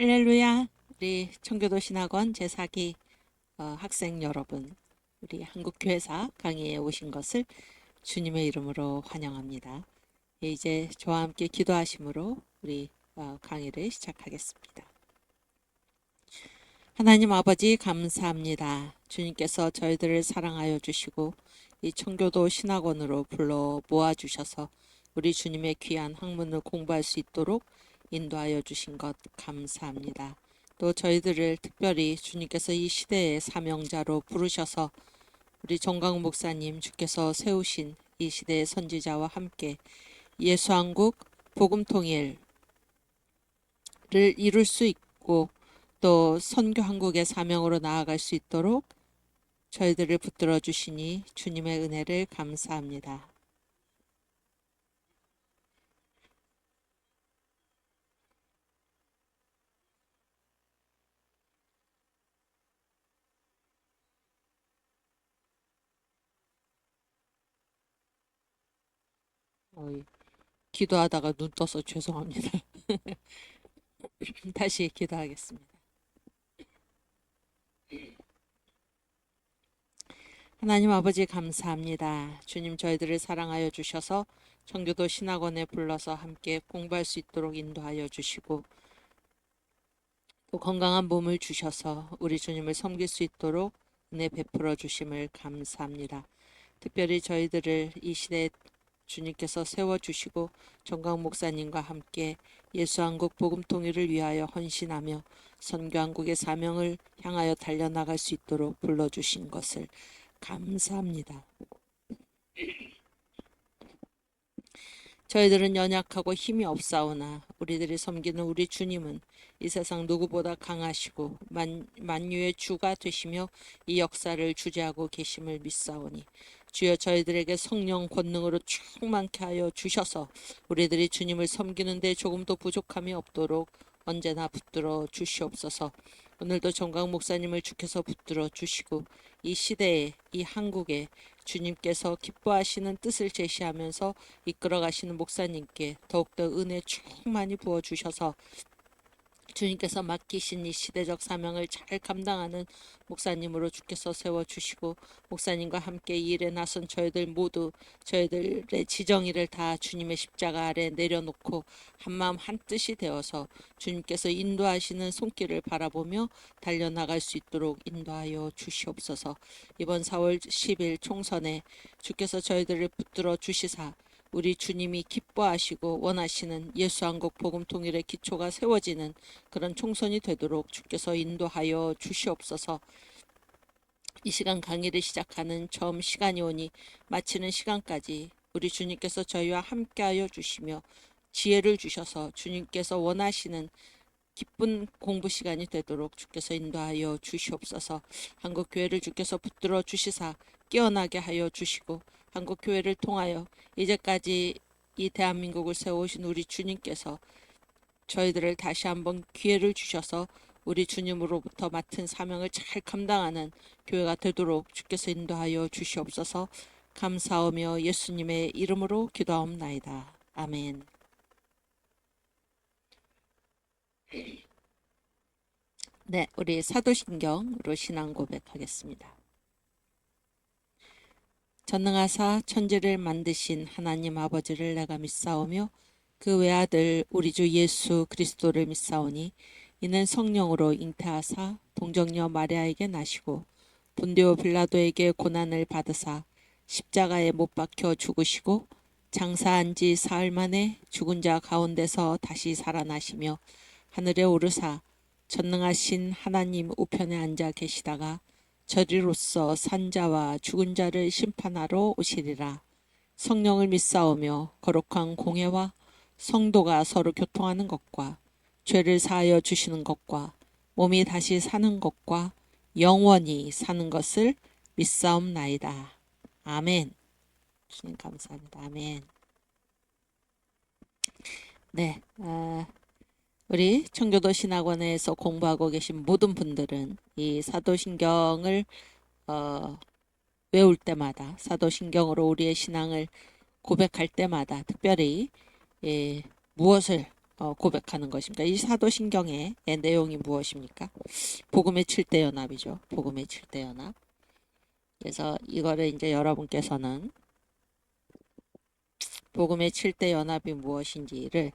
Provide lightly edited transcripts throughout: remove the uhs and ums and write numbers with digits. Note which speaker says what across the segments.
Speaker 1: 할렐루야. 우리 청교도 신학원 제4기 학생 여러분, 우리 한국교회사 강의에 오신 것을 주님의 이름으로 환영합니다. 이제 저와 함께 기도하심으로 우리 강의를 시작하겠습니다. 하나님 아버지 감사합니다. 주님께서 저희들을 사랑하여 주시고 이 청교도 신학원으로 불러 모아주셔서 우리 주님의 귀한 학문을 공부할 수 있도록 인도하여 주신 것 감사합니다. 또 저희들을 특별히 주님께서 이 시대의 사명자로 부르셔서 우리 정강 목사님 주께서 세우신 이 시대의 선지자와 함께 예수한국 복음통일을 이룰 수 있고 또 선교 한국의 사명으로 나아갈 수 있도록 저희들을 붙들어 주시니 주님의 은혜를 감사합니다. 기도하다가 눈 떠서 죄송합니다. 다시 기도하겠습니다. 하나님 아버지 감사합니다. 주님 저희들을 사랑하여 주셔서 청교도 신학원에 불러서 함께 공부할 수 있도록 인도하여 주시고 또 건강한 몸을 주셔서 우리 주님을 섬길 수 있도록 은혜 베풀어 주심을 감사합니다. 특별히 저희들을 이 시대에 주님께서 세워주시고 정강 목사님과 함께 예수한국 복음통일을 위하여 헌신하며 선교한국의 사명을 향하여 달려나갈 수 있도록 불러주신 것을 감사합니다. 저희들은 연약하고 힘이 없사오나 우리들이 섬기는 우리 주님은 이 세상 누구보다 강하시고 만유의 주가 되시며 이 역사를 주재하고 계심을 믿사오니 주여 저희들에게 성령 권능으로 충만케 하여 주셔서 우리들이 주님을 섬기는 데 조금도 부족함이 없도록 언제나 붙들어 주시옵소서. 오늘도 정강 목사님을 주께서 붙들어 주시고 이 시대에 이 한국에 주님께서 기뻐하시는 뜻을 제시하면서 이끌어 가시는 목사님께 더욱더 은혜 충만히 부어 주셔서 주님께서 맡기신 이 시대적 사명을 잘 감당하는 목사님으로 주께서 세워주시고 목사님과 함께 이 일에 나선 저희들 모두 저희들의 지정의를 다 주님의 십자가 아래 내려놓고 한마음 한뜻이 되어서 주님께서 인도하시는 손길을 바라보며 달려나갈 수 있도록 인도하여 주시옵소서. 이번 4월 10일 총선에 주께서 저희들을 붙들어 주시사 우리 주님이 기뻐하시고 원하시는 예수한국 복음 통일의 기초가 세워지는 그런 총선이 되도록 주께서 인도하여 주시옵소서. 이 시간 강의를 시작하는 처음 시간이 오니 마치는 시간까지 우리 주님께서 저희와 함께하여 주시며 지혜를 주셔서 주님께서 원하시는 기쁜 공부 시간이 되도록 주께서 인도하여 주시옵소서. 한국교회를 주께서 붙들어 주시사 깨어나게 하여 주시고 한국교회를 통하여 이제까지 이 대한민국을 세우신 우리 주님께서 저희들을 다시 한번 기회를 주셔서 우리 주님으로부터 맡은 사명을 잘 감당하는 교회가 되도록 주께서 인도하여 주시옵소서. 감사하며 예수님의 이름으로 기도하옵나이다. 아멘. 네, 우리 사도신경으로 신앙 고백하겠습니다. 전능하사 천지를 만드신 하나님 아버지를 내가 믿사오며 그 외아들 우리 주 예수 그리스도를 믿사오니 이는 성령으로 잉태하사 동정녀 마리아에게 나시고 본디오 빌라도에게 고난을 받으사 십자가에 못 박혀 죽으시고 장사한 지 사흘 만에 죽은 자 가운데서 다시 살아나시며 하늘에 오르사 전능하신 하나님 우편에 앉아 계시다가 저리로서 산자와 죽은 자를 심판하러 오시리라. 성령을 믿사오며 거룩한 공회와 성도가 서로 교통하는 것과 죄를 사하여 주시는 것과 몸이 다시 사는 것과 영원히 사는 것을 믿사옵나이다. 아멘. 주님 감사합니다. 아멘. 네, 우리 청교도 신학원에서 공부하고 계신 모든 분들은 이 사도신경을 외울 때마다 사도신경으로 우리의 신앙을 고백할 때마다 특별히 무엇을 고백하는 것입니다. 이 사도신경의 내용이 무엇입니까? 복음의 7대 연합이죠. 복음의 7대 연합. 그래서 이거를 이제 여러분께서는 복음의 7대 연합이 무엇인지를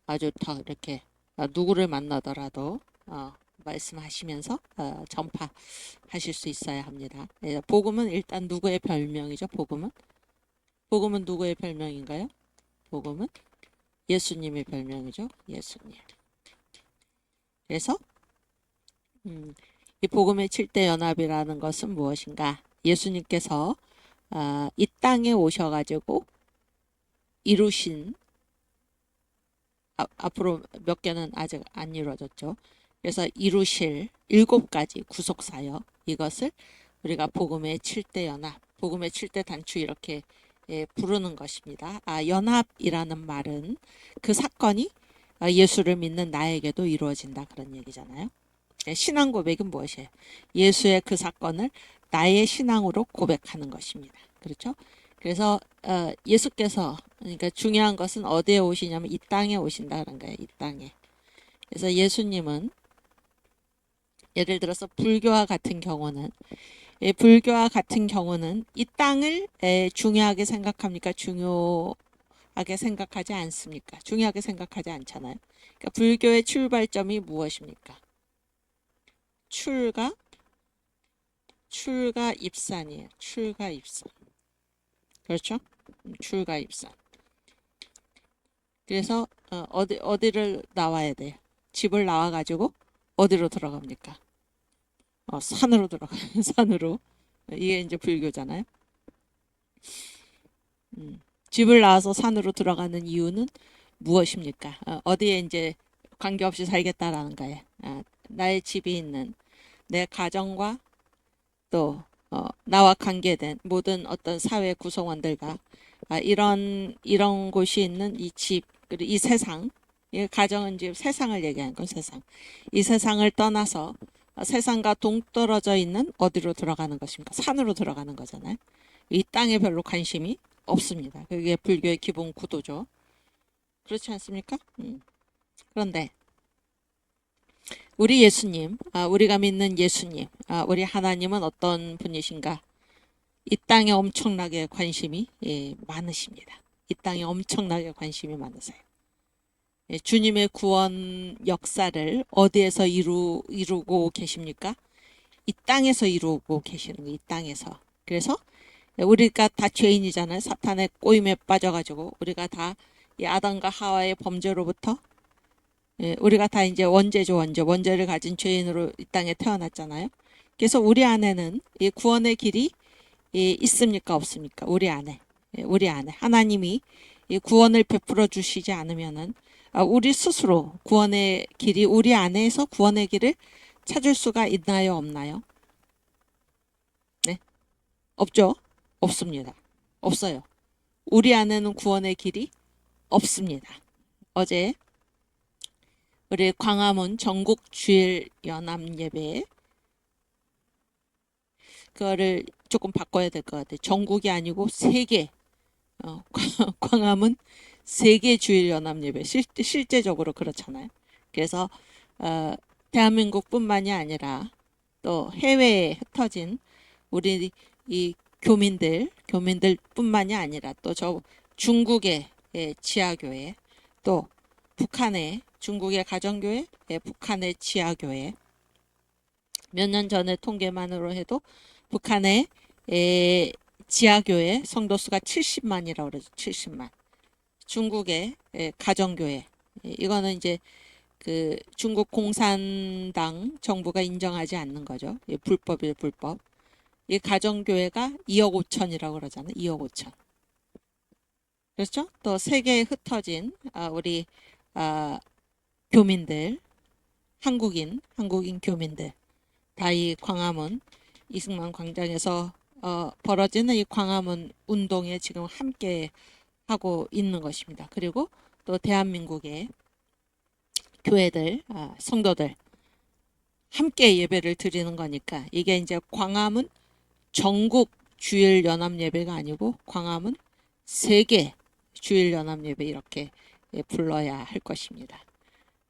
Speaker 1: 아주 더 이렇게 누구를 만나더라도 말씀하시면서 전파하실 수 있어야 합니다. 복음은 일단 누구의 별명이죠? 복음은 누구의 별명인가요? 복음은 예수님의 별명이죠. 예수님. 그래서 이 복음의 7대 연합이라는 것은 무엇인가? 예수님께서 이 땅에 오셔가지고 이루신 앞으로 몇 개는 아직 안 이루어졌죠. 그래서 이루실 7가지 구속사역, 이것을 우리가 복음의 7대 연합, 복음의 7대 단추 이렇게 부르는 것입니다. 연합이라는 말은 그 사건이 예수를 믿는 나에게도 이루어진다, 그런 얘기잖아요. 신앙 고백은 무엇이에요? 예수의 그 사건을 나의 신앙으로 고백하는 것입니다. 그렇죠? 그래서 예수께서, 그러니까 중요한 것은 어디에 오시냐면 이 땅에 오신다는 거예요. 이 땅에. 그래서 예수님은 예를 들어서 불교와 같은 경우는 이 땅을 중요하게 생각합니까? 중요하게 생각하지 않습니까? 중요하게 생각하지 않잖아요. 그러니까 불교의 출발점이 무엇입니까? 출가 입산이에요. 출가 입산. 그렇죠? 출가 입산. 그래서 어디를 나와야 돼요? 집을 나와가지고 어디로 들어갑니까? 산으로 들어가요. 산으로. 이게 이제 불교잖아요. 집을 나와서 산으로 들어가는 이유는 무엇입니까? 어디에 이제 관계없이 살겠다라는 거예요. 나의 집이 있는 내 가정과 또 나와 관계된 모든 어떤 사회 구성원들과 이런 곳이 있는 이 집, 그리고 이 세상, 이 가정은 이제 세상을 얘기하는 건 세상. 이 세상을 떠나서 세상과 동떨어져 있는 어디로 들어가는 것입니까? 산으로 들어가는 거잖아요. 이 땅에 별로 관심이 없습니다. 그게 불교의 기본 구도죠. 그렇지 않습니까? 그런데 우리 예수님, 우리가 믿는 예수님, 우리 하나님은 어떤 분이신가? 이 땅에 엄청나게 관심이 많으십니다. 이 땅에 엄청나게 관심이 많으세요. 주님의 구원 역사를 어디에서 이루고 계십니까? 이 땅에서 이루고 계시는 거예요. 이 땅에서. 그래서 우리가 다 죄인이잖아요. 사탄의 꼬임에 빠져가지고 우리가 다 이 아담과 하와의 범죄로부터 우리가 다 이제 원죄죠. 원죄를 가진 죄인으로 이 땅에 태어났잖아요. 그래서 우리 안에는 이 구원의 길이 있습니까? 없습니까? 우리 안에 하나님이 이 구원을 베풀어 주시지 않으면은 우리 스스로 구원의 길이, 우리 안에서 구원의 길을 찾을 수가 있나요? 없나요? 네? 없죠? 없습니다. 없어요. 우리 안에는 구원의 길이 없습니다. 어제 우리 광화문 전국 주일 연합 예배, 그거를 조금 바꿔야 될 것 같아요. 전국이 아니고 세계, 광화문 세계 주일 연합 예배, 실제적으로 그렇잖아요. 그래서 대한민국뿐만이 아니라 또 해외에 흩어진 우리 이 교민들뿐만이 아니라 또 저 중국의 지하교회, 또 북한의 중국의 가정교회, 북한의 지하교회, 몇 년 전에 통계만으로 해도 북한의 지하교회 성도수가 70만이라고 그러죠. 70만. 중국의 가정교회, 이거는 이제 그 중국 공산당 정부가 인정하지 않는 거죠. 불법이에요, 불법. 이 가정교회가 2억 5천이라고 그러잖아요. 2억 5천. 그렇죠? 또 세계에 흩어진 우리 교민들, 한국인 교민들, 다 이 광화문 이승만 광장에서 벌어지는 이 광화문 운동에 지금 함께 하고 있는 것입니다. 그리고 또 대한민국의 교회들, 성도들 함께 예배를 드리는 거니까 이게 이제 광화문 전국 주일 연합 예배가 아니고 광화문 세계 주일 연합 예배, 이렇게 불러야 할 것입니다.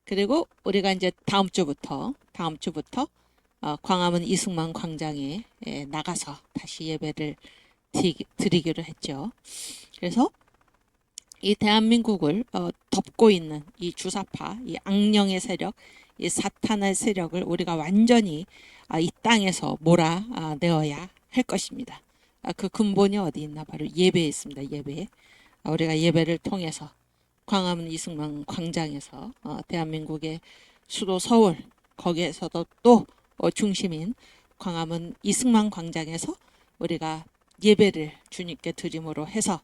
Speaker 1: 그리고 우리가 이제 다음 주부터 광화문 이승만 광장에 나가서 다시 예배를 드리기로 했죠. 그래서 이 대한민국을 덮고 있는 이 주사파, 이 악령의 세력, 이 사탄의 세력을 우리가 완전히 이 땅에서 몰아내어야 할 것입니다. 그 근본이 어디 있나? 바로 예배에 있습니다. 예배. 우리가 예배를 통해서 광화문 이승만 광장에서 대한민국의 수도 서울, 거기에서도 또 중심인 광화문 이승만 광장에서 우리가 예배를 주님께 드림으로 해서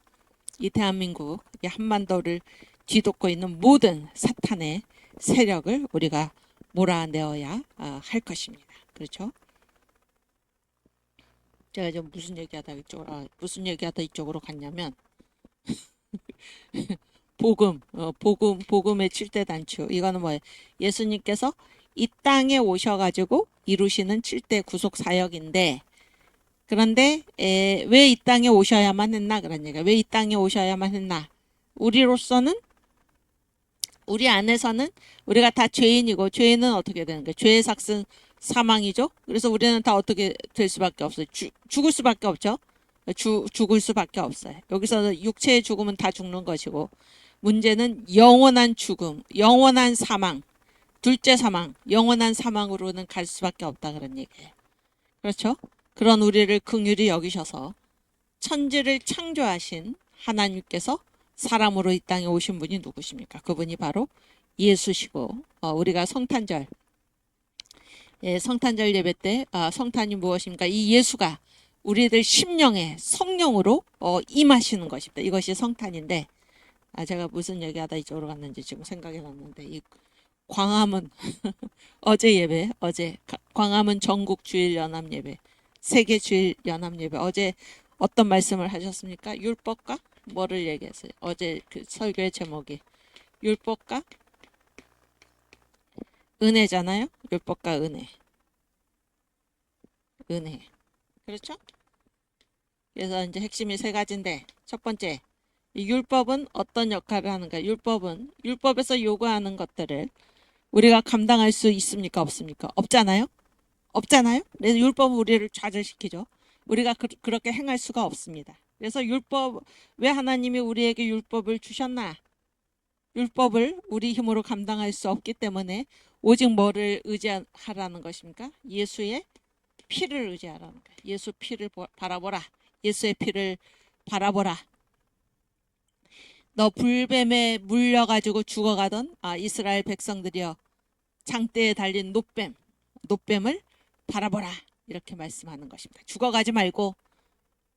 Speaker 1: 이 대한민국, 이 한반도를 뒤덮고 있는 모든 사탄의 세력을 우리가 몰아내어야 할 것입니다. 그렇죠? 제가 지금 무슨 얘기하다 이쪽으로 갔냐면 복음의 7대 단추. 이거는 뭐예요? 예수님께서 이 땅에 오셔가지고 이루시는 7대 구속 사역인데, 그런데 왜 이 땅에 오셔야만 했나? 그런 얘기가. 왜 이 땅에 오셔야만 했나? 우리로서는, 우리 안에서는 우리가 다 죄인이고, 죄인은 어떻게 되는 거예요? 죄의 삭은 사망이죠. 그래서 우리는 다 어떻게 될 수밖에 없어요? 죽을 수밖에 없죠. 죽을 수밖에 없어요. 여기서는 육체의 죽음은 다 죽는 것이고, 문제는 영원한 죽음, 영원한 사망, 둘째 사망, 영원한 사망으로는 갈 수밖에 없다, 그런 얘기예요. 그렇죠? 그런 우리를 긍휼히 여기셔서 천지를 창조하신 하나님께서 사람으로 이 땅에 오신 분이 누구십니까? 그분이 바로 예수시고, 우리가 성탄절 예배 때 성탄이 무엇입니까? 이 예수가 우리들 심령에 성령으로 임하시는 것입니다. 이것이 성탄인데, 제가 무슨 얘기하다 이쪽으로 갔는지 지금 생각이 났는데, 이 광화문 어제 예배, 광화문 전국 주일 연합 예배, 세계 주일 연합 예배, 어제 어떤 말씀을 하셨습니까? 율법과 뭐를 얘기했어요? 어제 그 설교의 제목이 율법과 은혜잖아요. 율법과 은혜. 그렇죠? 그래서 이제 핵심이 세 가지인데, 첫 번째, 이 율법은 어떤 역할을 하는가? 율법은 율법에서 요구하는 것들을 우리가 감당할 수 있습니까? 없습니까? 없잖아요. 그래서 율법은 우리를 좌절시키죠. 우리가 그렇게 행할 수가 없습니다. 그래서 율법, 왜 하나님이 우리에게 율법을 주셨나? 율법을 우리 힘으로 감당할 수 없기 때문에 오직 뭐를 의지하라는 것입니까? 예수의 피를 의지하라는 거예요. 예수 피를 바라보라. 예수의 피를 바라보라. 너 불뱀에 물려가지고 죽어가던 이스라엘 백성들이여, 장대에 달린 노뱀을 바라보라, 이렇게 말씀하는 것입니다. 죽어가지 말고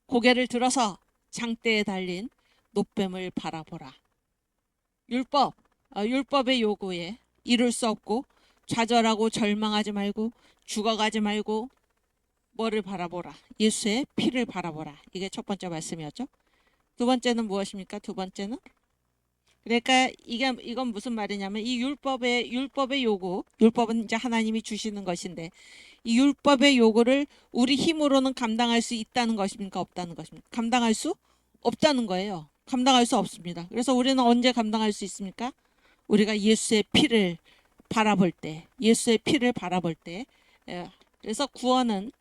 Speaker 1: 고개를 들어서 장대에 달린 노뱀을 바라보라. 율법의 요구에 이룰 수 없고 좌절하고 절망하지 말고 죽어가지 말고 뭐를 바라보라? 예수의 피를 바라보라. 이게 첫 번째 말씀이었죠. 두 번째는 무엇입니까? 두 번째는, 그러니까 이건 무슨 말이냐면, 이 율법의 요구, 율법은 이제 하나님이 주시는 것인데, 이 율법의 요구를 우리 힘으로는 감당할 수 있다는 것입니까? 없다는 것입니까? 감당할 수 없다는 거예요. 감당할 수 없습니다. 그래서 우리는 언제 감당할 수 있습니까? 우리가 예수의 피를 바라볼 때, 그래서 구원은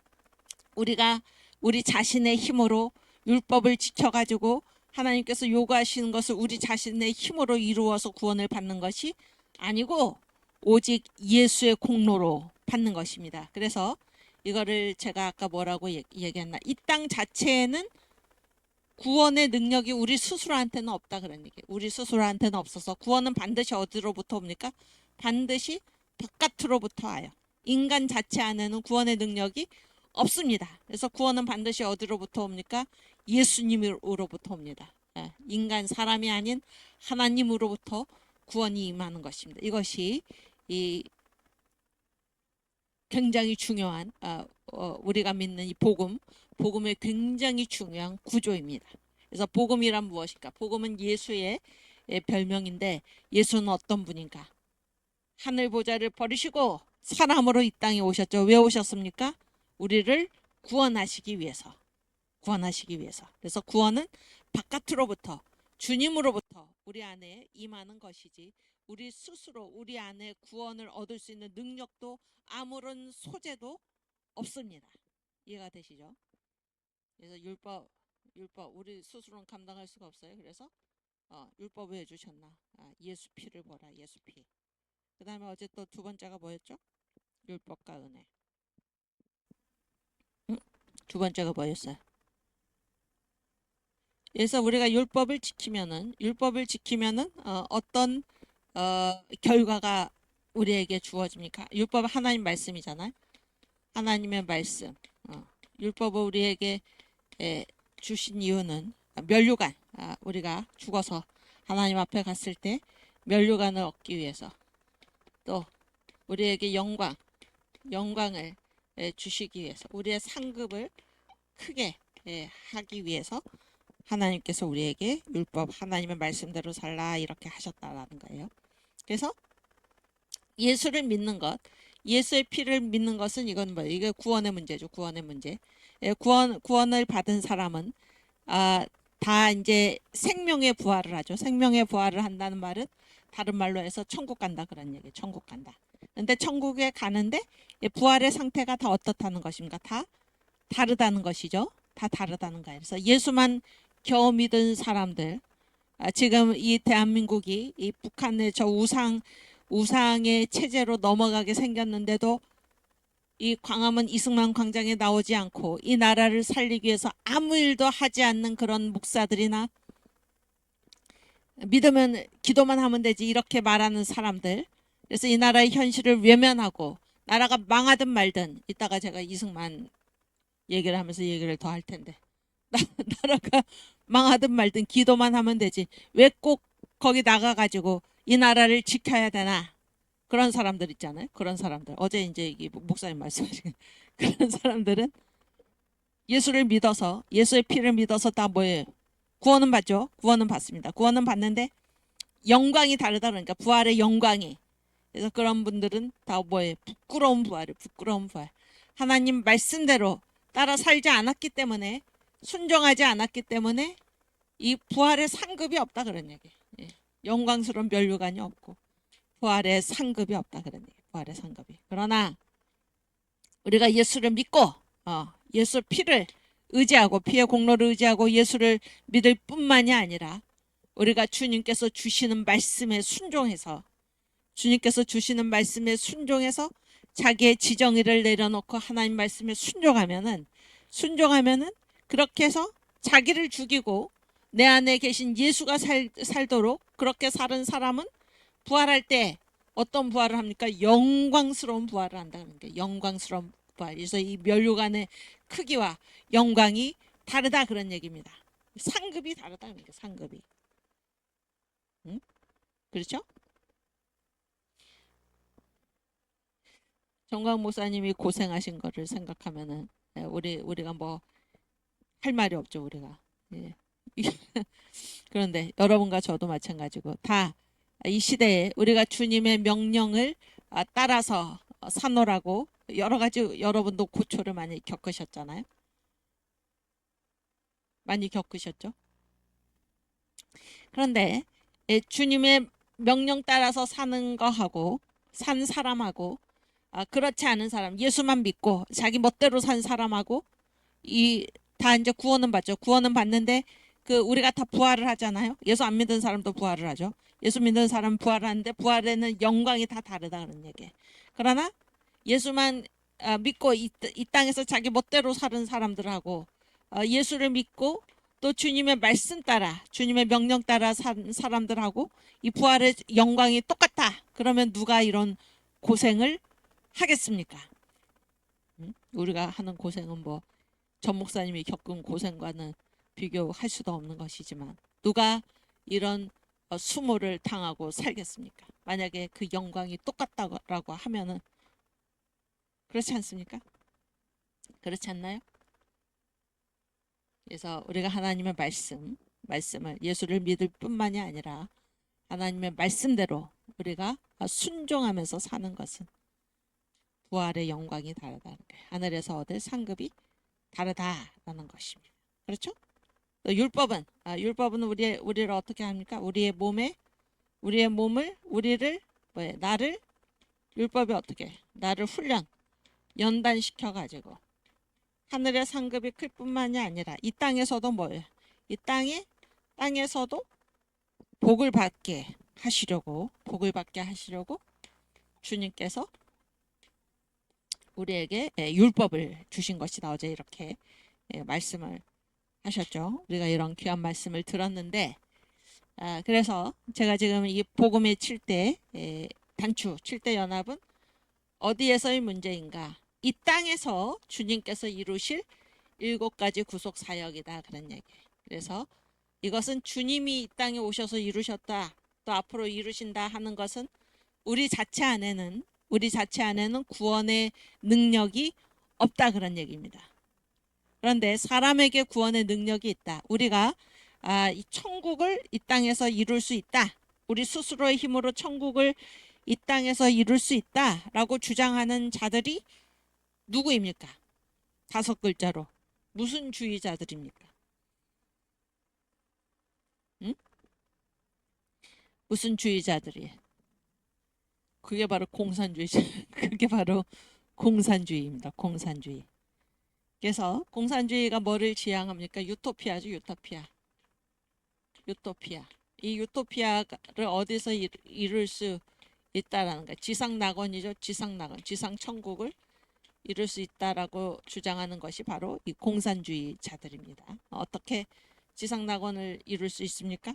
Speaker 1: 우리가 우리 자신의 힘으로 율법을 지켜가지고 하나님께서 요구하시는 것을 우리 자신의 힘으로 이루어서 구원을 받는 것이 아니고 오직 예수의 공로로 받는 것입니다. 그래서 이거를 제가 아까 뭐라고 얘기했나? 이 땅 자체에는 구원의 능력이 우리 스스로한테는 없다, 그런 얘기예요. 우리 스스로한테는 없어서 구원은 반드시 어디로부터 옵니까? 반드시 바깥으로부터 와요. 인간 자체 안에는 구원의 능력이 없습니다. 그래서 구원은 반드시 어디로부터 옵니까? 예수님으로부터 옵니다. 인간, 사람이 아닌 하나님으로부터 구원이 임하는 것입니다. 이것이 이 굉장히 중요한 우리가 믿는 이 복음의 굉장히 중요한 구조입니다. 그래서 복음이란 무엇일까? 복음은 예수의 별명인데, 예수는 어떤 분인가? 하늘 보좌를 버리시고 사람으로 이 땅에 오셨죠. 왜 오셨습니까? 우리를 구원하시기 위해서. 그래서 구원은 바깥으로부터, 주님으로부터 우리 안에 임하는 것이지 우리 스스로 우리 안에 구원을 얻을 수 있는 능력도 아무런 소재도 없습니다. 이해가 되시죠? 그래서 율법 우리 스스로는 감당할 수가 없어요. 그래서 율법 왜 주셨나? 예수 피를 보라. 예수 피. 그 다음에 어제 또 두 번째가 뭐였죠? 율법과 은혜. 응? 두 번째가 뭐였어요? 그래서 우리가 율법을 지키면은 어떤 결과가 우리에게 주어집니까? 율법은 하나님 말씀이잖아요. 하나님의 말씀. 율법을 우리에게 주신 이유는 면류관. 우리가 죽어서 하나님 앞에 갔을 때 면류관을 얻기 위해서, 또 우리에게 영광을 주시기 위해서, 우리의 상급을 크게 하기 위해서 하나님께서 우리에게 율법, 하나님의 말씀대로 살라 이렇게 하셨다라는 거예요. 그래서 예수를 믿는 것, 예수의 피를 믿는 것은 이건 뭐예요? 이게 구원의 문제죠. 구원의 문제. 구원을 받은 사람은 다 이제 생명의 부활을 하죠. 생명의 부활을 한다는 말은 다른 말로 해서 천국 간다 그런 얘기예요. 천국 간다. 근데 천국에 가는데 부활의 상태가 다 어떻다는 것입니까? 다 다르다는 것이죠. 다 다르다는 거예요. 그래서 예수만 겨우 믿은 사람들, 지금 이 대한민국이 이 북한의 저 우상의 체제로 넘어가게 생겼는데도 이 광화문 이승만 광장에 나오지 않고 이 나라를 살리기 위해서 아무 일도 하지 않는 그런 목사들이나 믿으면 기도만 하면 되지 이렇게 말하는 사람들, 그래서 이 나라의 현실을 외면하고 나라가 망하든 말든, 이따가 제가 이승만 얘기를 하면서 얘기를 더 할 텐데 나라가 망하든 말든 기도만 하면 되지 왜 꼭 거기 나가가지고 이 나라를 지켜야 되나, 그런 사람들 있잖아요. 그런 사람들, 어제 이제 이 목사님 말씀하신 그런 사람들은 예수를 믿어서, 예수의 피를 믿어서 다 뭐예요? 구원은 받죠. 구원은 받습니다. 구원은 받는데 영광이 다르다. 그러니까 부활의 영광이. 그래서 그런 분들은 다 뭐예요? 부끄러운 부활을, 부끄러운 부활. 하나님 말씀대로 따라 살지 않았기 때문에, 순종하지 않았기 때문에 이 부활의 상급이 없다 그런 얘기. 예. 영광스러운 면류관이 없고 부활의 상급이 없다 그런 얘기. 부활의 상급이. 그러나 우리가 예수를 믿고 예수 피를 의지하고, 피의 공로를 의지하고 예수를 믿을 뿐만이 아니라 우리가 주님께서 주시는 말씀에 순종해서, 주님께서 주시는 말씀에 순종해서 자기의 지정의를 내려놓고 하나님 말씀에 순종하면은 그렇게 해서 자기를 죽이고 내 안에 계신 예수가 살도록 그렇게 사는 사람은 부활할 때 어떤 부활을 합니까? 영광스러운 부활을 한다는 게, 영광스러운 부활. 그래서 이 면류관의 크기와 영광이 다르다 그런 얘기입니다. 상급이 다르다는 게, 상급이. 응? 그렇죠? 정광 목사님이 고생하신 거를 생각하면은 우리가 뭐 할 말이 없죠, 우리가. 예. 그런데 여러분과 저도 마찬가지고 다 이 시대에 우리가 주님의 명령을 따라서 사노라고 여러 가지, 여러분도 고초를 많이 겪으셨잖아요. 많이 겪으셨죠. 그런데 주님의 명령 따라서 사는 거하고 산 사람하고 그렇지 않은 사람, 예수만 믿고 자기 멋대로 산 사람하고 이 다 이제 구원은 받죠. 구원은 받는데 우리가 다 부활을 하잖아요. 예수 안 믿는 사람도 부활을 하죠. 예수 믿는 사람 부활하는데 부활에는 영광이 다 다르다 그런 얘기. 그러나 예수만 믿고 이 땅에서 자기 멋대로 사는 사람들하고 예수를 믿고 또 주님의 말씀 따라, 주님의 명령 따라 산 사람들하고 이 부활의 영광이 똑같다. 그러면 누가 이런 고생을 하겠습니까? 우리가 하는 고생은 뭐 전 목사님이 겪은 고생과는 비교할 수도 없는 것이지만 누가 이런 수모를 당하고 살겠습니까? 만약에 그 영광이 똑같다고 하면은, 그렇지 않습니까? 그렇지 않나요? 그래서 우리가 하나님의 말씀을 예수를 믿을 뿐만이 아니라 하나님의 말씀대로 우리가 순종하면서 사는 것은 부활의 영광이 다르다는 거예요. 하늘에서 얻을 상급이 다르다라는 것입니다. 그렇죠? 또 율법은 율법은 우리를 어떻게 합니까? 우리의 몸을 우리를 나를 율법이 어떻게 나를 연단시켜 가지고 하늘의 상급이 클 뿐만이 아니라 이 땅에서도 뭐예요? 이 땅에서도 복을 받게 하시려고 주님께서 우리에게 율법을 주신 것이다. 어제 이렇게 말씀을 하셨죠. 우리가 이런 귀한 말씀을 들었는데 그래서 제가 지금 이 복음의 7대 단추 7대 연합은 어디에서의 문제인가? 이 땅에서 주님께서 이루실 7가지 구속 사역이다 그런 얘기. 그래서 이것은 주님이 이 땅에 오셔서 이루셨다. 또 앞으로 이루신다 하는 것은 우리 자체 안에는 구원의 능력이 없다 그런 얘기입니다. 그런데 사람에게 구원의 능력이 있다. 우리가 이 천국을 이 땅에서 이룰 수 있다. 우리 스스로의 힘으로 천국을 이 땅에서 이룰 수 있다라고 주장하는 자들이 누구입니까? 5글자로 무슨 주의자들입니까? 응? 무슨 주의자들이? 그게 바로 공산주의자. 그게 바로 공산주의입니다. 공산주의. 그래서 공산주의가 뭐를 지향합니까? 유토피아죠. 유토피아. 이 유토피아를 어디서 이룰 수 있다라는 거예요. 지상낙원이죠. 지상낙원. 지상천국을 이룰 수 있다라고 주장하는 것이 바로 이 공산주의자들입니다. 어떻게 지상낙원을 이룰 수 있습니까?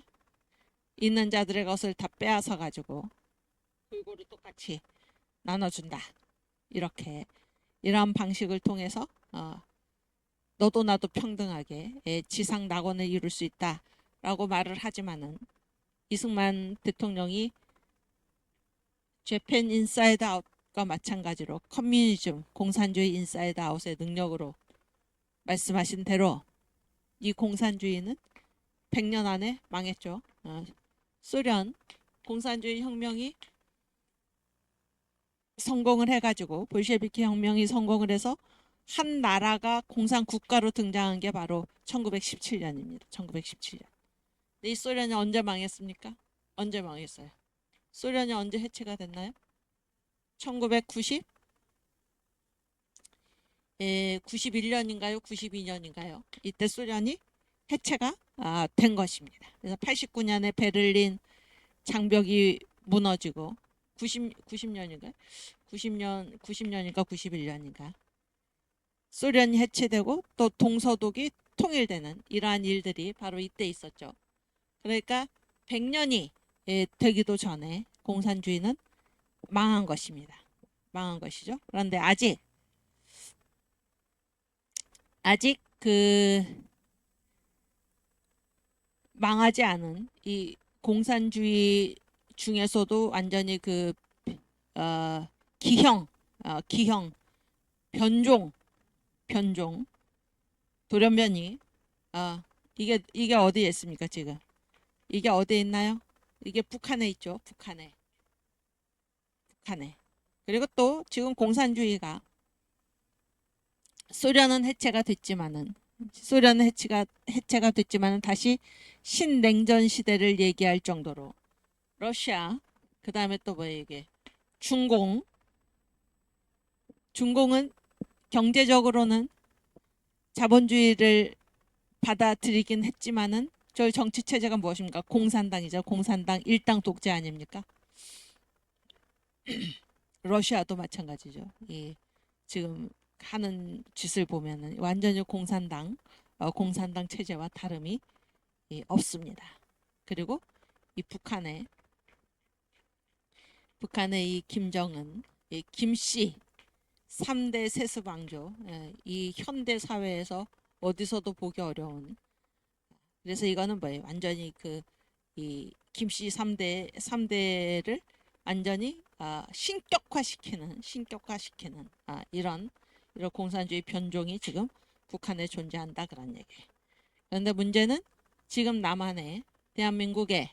Speaker 1: 있는 자들의 것을 다 빼앗아 가지고 골고루 똑같이 나눠준다. 이렇게 이러한 방식을 통해서 너도 나도 평등하게 지상 낙원을 이룰 수 있다라고 말을 하지만은 이승만 대통령이 재팬 인사이드 아웃과 마찬가지로 커뮤니즘, 공산주의 인사이드 아웃의 능력으로 말씀하신 대로 이 공산주의는 100년 안에 망했죠. 소련 공산주의 혁명이 성공을 해가지고 볼셰비키 혁명이 성공을 해서 한 나라가 공산 국가로 등장한 게 바로 1917년입니다. 1917년. 이 소련이 언제 망했습니까? 언제 망했어요? 소련이 언제 해체가 됐나요? 1990 91년인가요? 92년인가요? 이때 소련이 해체가 된 것입니다. 그래서 89년에 베를린 장벽이 무너지고 90년인가요? 90년인가 91년인가 소련이 해체되고 또 동서독이 통일되는 이러한 일들이 바로 이때 있었죠. 그러니까 100년이 되기도 전에 공산주의는 망한 것입니다. 망한 것이죠. 그런데 아직 그 망하지 않은 이 공산주의 중에서도 완전히 그 기형 변종 돌연변이 이게 어디에 있습니까 지금? 이게 어디에 있나요? 이게 북한에 있죠. 북한에. 그리고 또 지금 공산주의가 소련은 해체가 됐지만은 다시 신냉전 시대를 얘기할 정도로 러시아 그다음에 또 뭐예요 이게 중공은 경제적으로는 자본주의를 받아들이긴 했지만은 저희 정치 체제가 무엇입니까? 공산당이죠. 공산당 일당 독재 아닙니까? 러시아도 마찬가지죠. 지금 하는 짓을 보면은 완전히 공산당 체제와 다름이 없습니다. 그리고 이 북한의 이 김정은, 김씨 3대 세습왕조, 이 현대 사회에서 어디서도 보기 어려운. 그래서 이거는 뭐예요? 완전히 이 김씨 3대를 완전히 신격화시키는 이런 공산주의 변종이 지금 북한에 존재한다 그런 얘기. 그런데 문제는 지금 남한에 대한민국에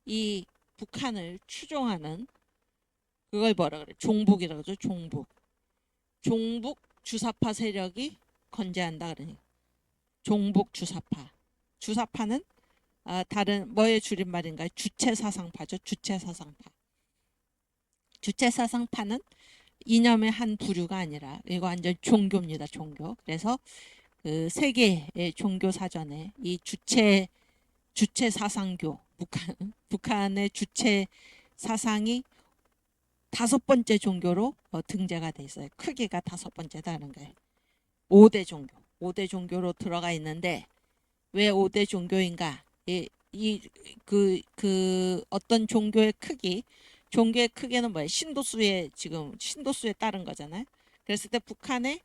Speaker 1: 이 북한을 추종하는 그걸 뭐라 그래? 종북이라고 그러죠. 종북 주사파 세력이 건재한다 그러니. 종북 주사파. 주사파는 다른 뭐의 줄임말인가요? 주체사상파죠. 주체사상파. 주체사상파는 이념의 한 부류가 아니라 이거 완전 종교입니다. 종교. 그래서 그 세계의 종교 사전에 이 주체 사상교 북한의 주체 사상이 다섯 번째 종교로 등재가 돼 있어요. 크기가 다섯 번째다는 거예요. 5대 종교. 5대 종교로 들어가 있는데 왜 5대 종교인가? 그 어떤 종교의 크기는 뭐예요? 지금 신도수에 따른 거잖아요. 그랬을 때 북한에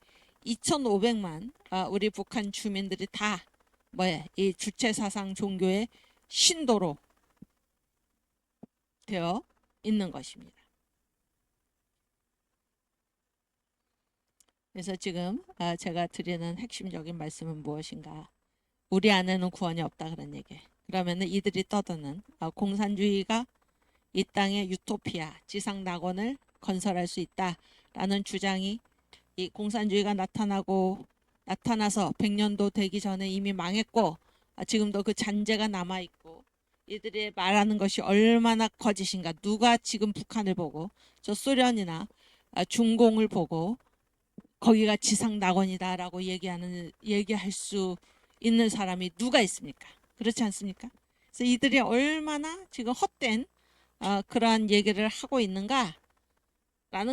Speaker 1: 2,500만 우리 북한 주민들이 다 뭐예요? 이 주체 사상 종교의 신도로 되어 있는 것입니다. 그래서 지금 제가 드리는 핵심적인 말씀은 무엇인가? 우리 안에는 구원이 없다 그런 얘기예요. 그러면은 이들이 떠드는 공산주의가 이 땅의 유토피아, 지상 낙원을 건설할 수 있다라는 주장이 이 공산주의가 나타나서 100년도 되기 전에 이미 망했고 지금도 그 잔재가 남아있고 이들이 말하는 것이 얼마나 거짓인가. 누가 지금 북한을 보고 저 소련이나 중공을 보고 거기가 지상 낙원이다라고 얘기할 수 있는 사람이 누가 있습니까? 그렇지 않습니까? 그래서 이들이 얼마나 지금 헛된 그러한 얘기를 하고 있는가라는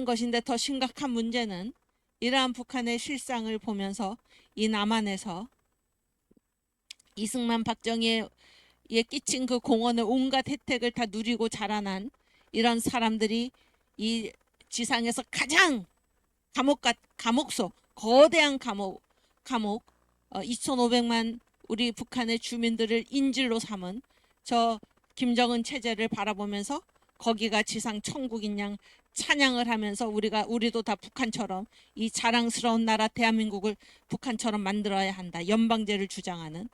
Speaker 1: 것인데 더 심각한 문제는 이러한 북한의 실상을 보면서 이 남한에서 이승만 박정희에 끼친 그 공헌의 온갖 혜택을 다 누리고 자라난 이런 사람들이 이 지상에서 가장 감옥 거대한 감옥 2,500만 우리 북한의 주민들을 인질로 삼은 저 김정은 체제를 바라보면서 거기가 지상 천국인 양 찬양을 하면서 우리도 다 북한처럼 이 자랑스러운 나라 대한민국을 북한처럼 만들어야 한다. 연방제를 주장하는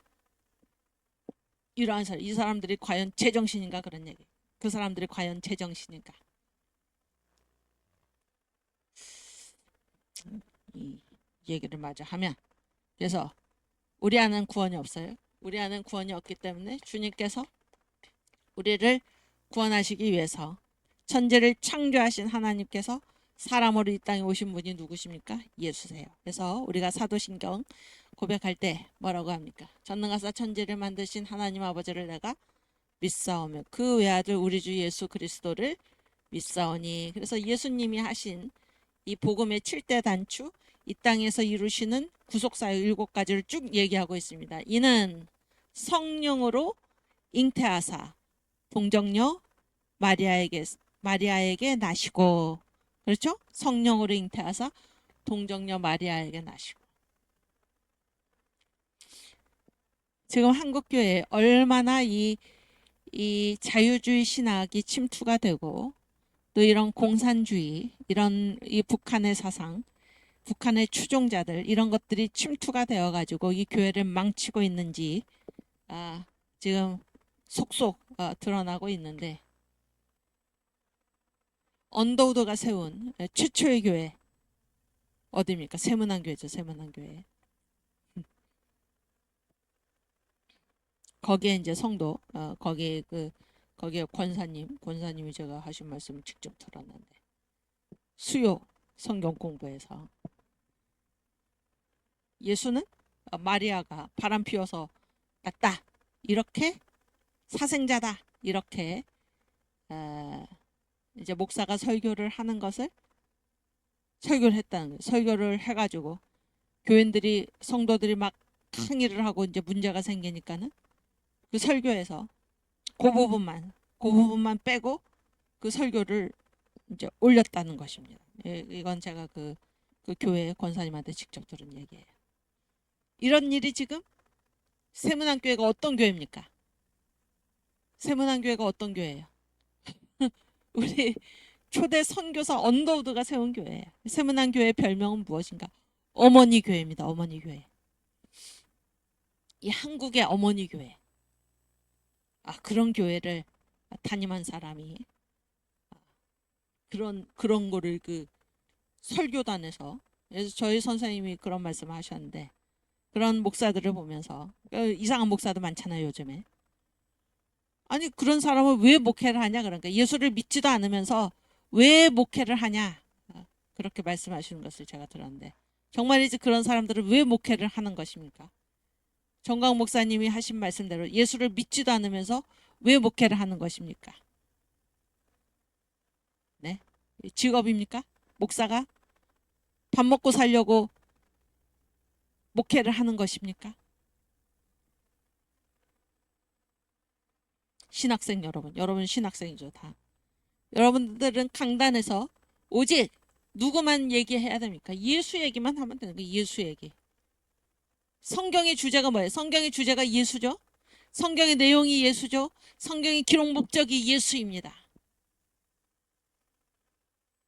Speaker 1: 이러한 이 사람들이 과연 제정신인가 그런 얘기. 그 사람들이 과연 제정신인가. 이 얘기를 마저 하면 그래서 우리 안은 구원이 없어요. 우리 안은 구원이 없기 때문에 주님께서 우리를 구원하시기 위해서 천지를 창조하신 하나님께서 사람으로 이 땅에 오신 분이 누구십니까? 예수세요. 그래서 우리가 사도신경 고백할 때 뭐라고 합니까? 전능하사 천지를 만드신 하나님 아버지를 내가 믿사오며 그 외아들 우리 주 예수 그리스도를 믿사오니. 그래서 예수님이 하신 이 복음의 7대 단추 이 땅에서 이루시는 구속사역 7가지를 쭉 얘기하고 있습니다. 이는 성령으로 잉태하사 동정녀 마리아에게 나시고, 그렇죠? 성령으로 잉태하사 동정녀 마리아에게 나시고. 지금 한국교회에 얼마나 이 자유주의 신학이 침투가 되고 또 이런 공산주의, 이런 이 북한의 사상, 북한의 추종자들 이런 것들이 침투가 되어가지고 이 교회를 망치고 있는지 지금 속속 드러나고 있는데, 언더우드가 세운 최초의 교회 어디입니까? 세문안교회죠. 세문안교회. 거기에 이제 성도 거기에 권사님이 제가 하신 말씀을 직접 들었는데, 수요 성경 공부에서 예수는 마리아가 바람 피워서 났다, 이렇게 사생자다, 이렇게 이제 목사가 설교를 하는 것을 설교를 했다는 거예요. 설교를 해가지고 교인들이 성도들이 막 항의를 하고 이제 문제가 생기니까는 그 설교에서 그 부분만 빼고 그 설교를 이제 올렸다는 것입니다. 이건 제가 그 교회 권사님한테 직접 들은 얘기예요. 이런 일이 지금 세문안교회가 어떤 교회입니까? 세문안교회가 어떤 교회예요? 우리 초대 선교사 언더우드가 세운 교회예요. 세문안교회의 별명은 무엇인가? 어머니 교회입니다. 어머니 교회. 이 한국의 어머니 교회. 그런 교회를 담임한 사람이 그런 거를 그 설교단에서, 그래서 저희 선생님이 그런 말씀을 하셨는데, 그런 목사들을 보면서 이상한 목사도 많잖아요 요즘에. 아니 그런 사람은 왜 목회를 하냐 그러니까 예수를 믿지도 않으면서 왜 목회를 하냐 그렇게 말씀하시는 것을 제가 들었는데 정말이지 그런 사람들은 왜 목회를 하는 것입니까? 정광 목사님이 하신 말씀대로 예수를 믿지도 않으면서 왜 목회를 하는 것입니까? 네? 직업입니까? 목사가 밥 먹고 살려고 목회를 하는 것입니까? 신학생 여러분 신학생이죠 다. 여러분들은 강단에서 오직 누구만 얘기해야 됩니까? 예수 얘기만 하면 되는 거예요. 예수 얘기. 성경의 주제가 뭐예요? 성경의 주제가 예수죠. 성경의 내용이 예수죠. 성경의 기록 목적이 예수입니다.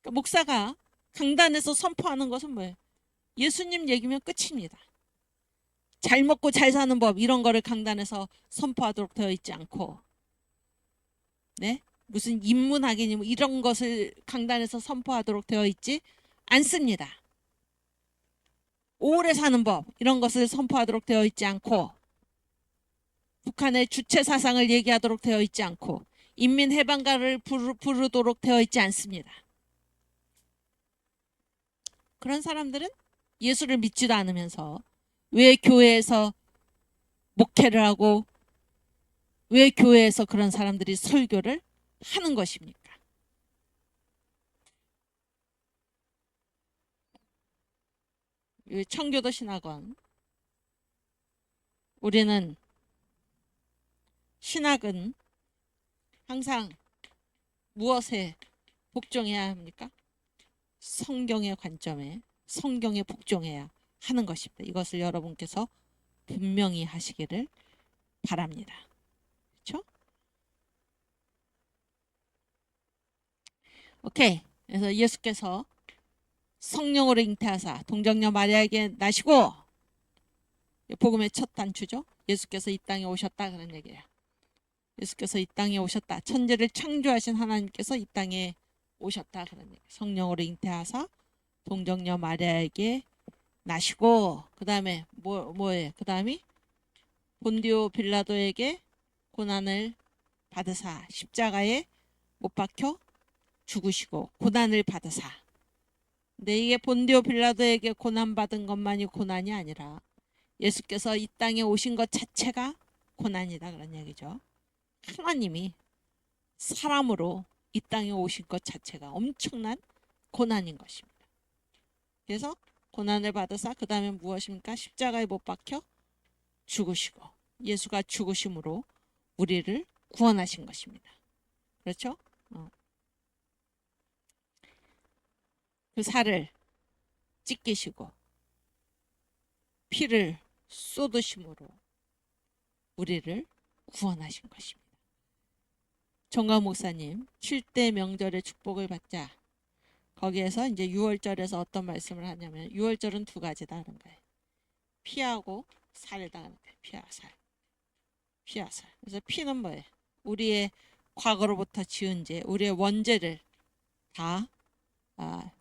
Speaker 1: 그러니까 목사가 강단에서 선포하는 것은 뭐예요? 예수님 얘기면 끝입니다. 잘 먹고 잘 사는 법 이런 거를 강단에서 선포하도록 되어 있지 않고 네? 무슨 인문학이니 뭐 이런 것을 강단에서 선포하도록 되어 있지 않습니다. 오래 사는 법 이런 것을 선포하도록 되어 있지 않고 북한의 주체 사상을 얘기하도록 되어 있지 않고 인민해방가를 부르도록 되어 있지 않습니다. 그런 사람들은 예수를 믿지도 않으면서 왜 교회에서 목회를 하고 왜 교회에서 그런 사람들이 설교를 하는 것입니까? 청교도 신학원 우리는 신학은 항상 무엇에 복종해야 합니까? 성경의 관점에 성경에 복종해야 하는 것입니다. 이것을 여러분께서 분명히 하시기를 바랍니다. 그렇죠? 오케이. 그래서 예수께서 성령으로 잉태하사 동정녀 마리아에게 나시고 복음의 첫 단추죠. 예수께서 이 땅에 오셨다 그런 얘기예요. 예수께서 이 땅에 오셨다. 천지를 창조하신 하나님께서 이 땅에 오셨다 그런 얘기. 성령으로 잉태하사 동정녀 마리아에게 나시고 그 다음에 뭐예요? 그 다음이 본디오 빌라도에게 고난을 받으사 십자가에 못 박혀 죽으시고 고난을 받으사. 근데 이게 본디오 빌라도에게 고난받은 것만이 고난이 아니라 예수께서 이 땅에 오신 것 자체가 고난이다 그런 얘기죠. 하나님이 사람으로 이 땅에 오신 것 자체가 엄청난 고난인 것입니다. 그래서 고난을 받으사 그 다음에 무엇입니까? 십자가에 못 박혀 죽으시고 예수가 죽으심으로 우리를 구원하신 것입니다. 그렇죠? 그 살을 찢기시고 피를 쏟으심으로 우리를 구원하신 것입니다. 정광 목사님 7대 명절의 축복을 받자 거기에서 이제 6월절에서 어떤 말씀을 하냐면 6월절은 두 가지다 하는 거예요. 피하고 살이다 하는 거예요. 피와 살. 피와 살. 그래서 피는 뭐예요? 우리의 과거로부터 지은 죄, 우리의 원죄를 다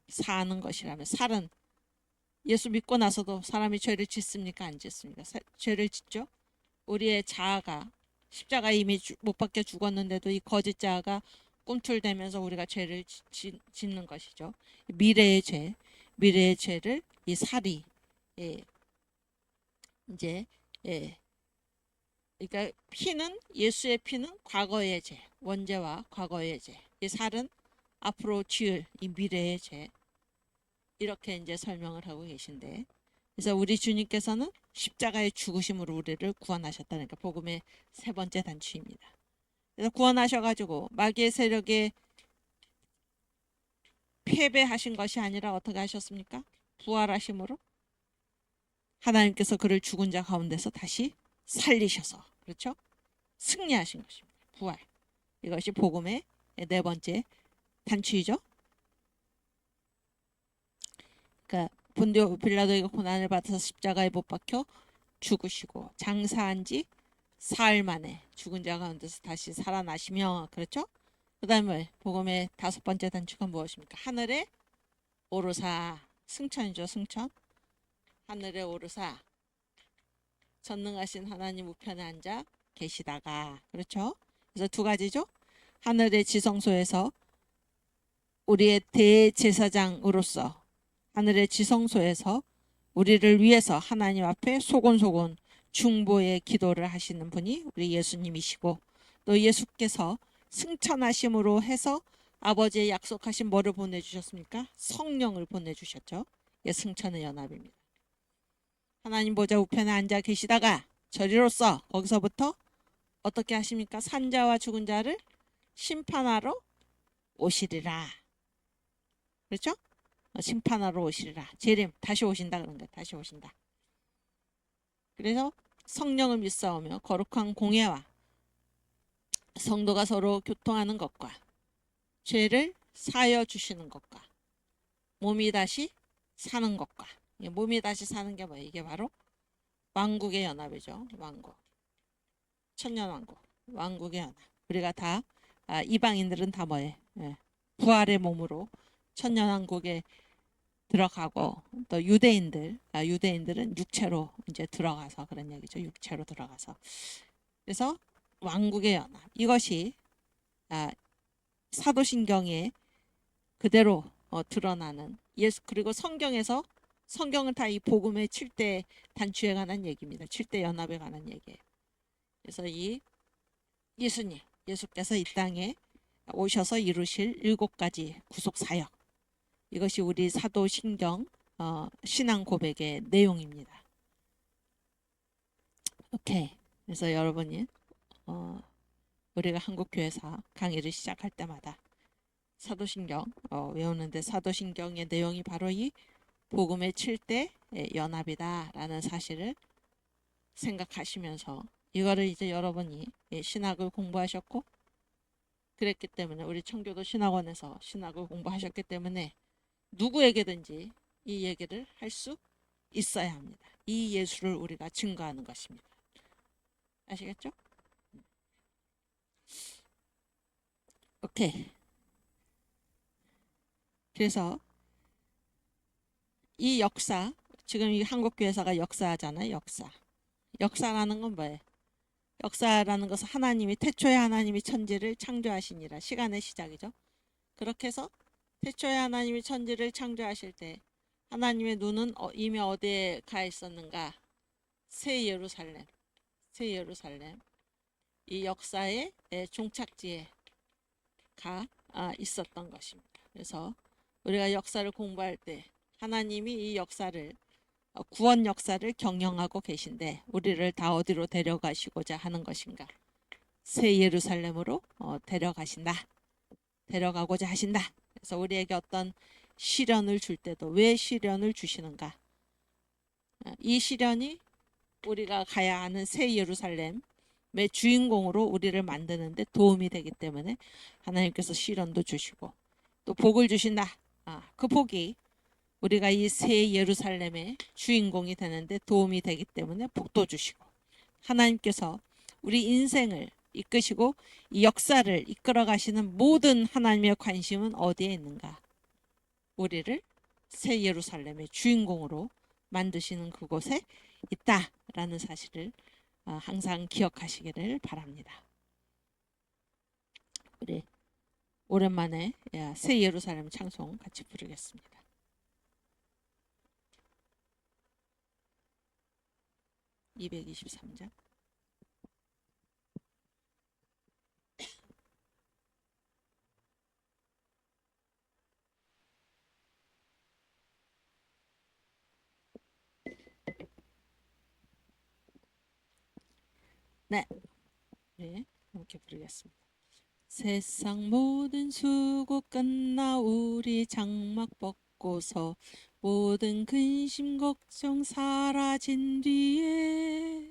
Speaker 1: 사는 것이라면 살은 예수 믿고 나서도 사람이 죄를 짓습니까? 안 짓습니까? 죄를 짓죠. 우리의 자아가 십자가에 이미 못 박혀 죽었는데도 이 거짓 자아가 꿈틀대면서 우리가 죄를 짓는 것이죠. 미래의 죄를 이 살이 이제 그러니까 피는 예수의 피는 과거의 죄, 원죄와 과거의 죄. 이 살은 앞으로 지을 이 미래의 죄. 이렇게 이제 설명을 하고 계신데, 그래서 우리 주님께서는 십자가의 죽으심으로 우리를 구원하셨다는 게 복음의 세 번째 단추입니다. 그래서 구원하셔가지고 마귀의 세력에 패배하신 것이 아니라 어떻게 하셨습니까? 부활하심으로 하나님께서 그를 죽은 자 가운데서 다시 살리셔서 그렇죠? 승리하신 것입니다. 부활. 이것이 복음의 네 번째 단추이죠. 그러니까 본디오 빌라도에게 고난을 받아서 십자가에 못 박혀 죽으시고 장사한 지 사흘 만에 죽은 자 가운데서 다시 살아나시며 그렇죠? 그 다음에 복음의 다섯 번째 단추가 무엇입니까? 하늘에 오르사 승천이죠. 승천. 하늘에 오르사 전능하신 하나님 우편에 앉아 계시다가, 그렇죠? 그래서 두 가지죠. 하늘의 지성소에서 우리의 대제사장으로서 하늘의 지성소에서 우리를 위해서 하나님 앞에 소곤소곤 중보의 기도를 하시는 분이 우리 예수님이시고, 또 예수께서 승천하심으로 해서 아버지의 약속하신 뭐를 보내주셨습니까? 성령을 보내주셨죠. 예, 승천의 연합입니다. 하나님 보좌 우편에 앉아 계시다가 저리로서 거기서부터 어떻게 하십니까? 산자와 죽은 자를 심판하러 오시리라. 그렇죠? 심판하러 오시리라. 재림, 다시 오신다 그런 거예요. 다시 오신다. 그래서 성령을 믿사오며 거룩한 공예와 성도가 서로 교통하는 것과 죄를 사하여 주시는 것과 몸이 다시 사는 것과, 몸이 다시 사는 게 뭐예요? 이게 바로 왕국의 연합이죠. 왕국, 천년왕국, 왕국의 연합. 우리가 다 이방인들은 다 뭐예요? 부활의 몸으로 천년왕국에 들어가고, 또 유대인들은 육체로 이제 들어가서 그런 얘기죠. 육체로 들어가서. 그래서 왕국의 연합, 이것이 사도신경에 그대로 드러나는 예수, 그리고 성경은 다 이 복음의 7대 단추에 관한 얘기입니다. 7대 연합에 관한 얘기예요. 그래서 이 예수께서 이 땅에 오셔서 이루실 7가지 구속 사역, 이것이 우리 사도신경 신앙 고백의 내용입니다. 오케이. 그래서 여러분이 우리가 한국교회사 강의를 시작할 때마다 사도신경 외우는데, 사도신경의 내용이 바로 이 복음의 7대 연합이다라는 사실을 생각하시면서, 이거를 이제 여러분이 신학을 공부하셨고 그랬기 때문에, 우리 청교도 신학원에서 신학을 공부하셨기 때문에 누구에게든지 이 얘기를 할 수 있어야 합니다. 이 예수를 우리가 증거하는 것입니다. 아시겠죠? 오케이. 그래서 이 역사, 지금 이 한국교회사가 역사잖아요. 역사라는 건 뭐예요? 역사라는 것은 하나님이, 태초에 하나님이 천지를 창조하시니라, 시간의 시작이죠. 그렇게 해서 태초에 하나님이 천지를 창조하실 때 하나님의 눈은 이미 어디에 가 있었는가? 새 예루살렘, 이 역사의 종착지에 가 있었던 것입니다. 그래서 우리가 역사를 공부할 때 하나님이 이 역사를, 구원 역사를 경영하고 계신데 우리를 다 어디로 데려가시고자 하는 것인가? 새 예루살렘으로 데려가고자 하신다. 그래서 우리에게 어떤 시련을 줄 때도 왜 시련을 주시는가? 이 시련이 우리가 가야 하는 새 예루살렘의 주인공으로 우리를 만드는데 도움이 되기 때문에 하나님께서 시련도 주시고 또 복을 주신다. 그 복이 우리가 이 새 예루살렘의 주인공이 되는데 도움이 되기 때문에 복도 주시고, 하나님께서 우리 인생을 이끄시고 이 역사를 이끌어 가시는 모든 하나님의 관심은 어디에 있는가? 우리를 새 예루살렘의 주인공으로 만드시는 그곳에 있다라는 사실을 항상 기억하시기를 바랍니다. 우리 오랜만에 새 예루살렘 찬송 같이 부르겠습니다. 223장. 네, 이렇게 부르겠습니다. 세상 모든 수고 끝나 우리 장막 벗고서 모든 근심 걱정 사라진 뒤에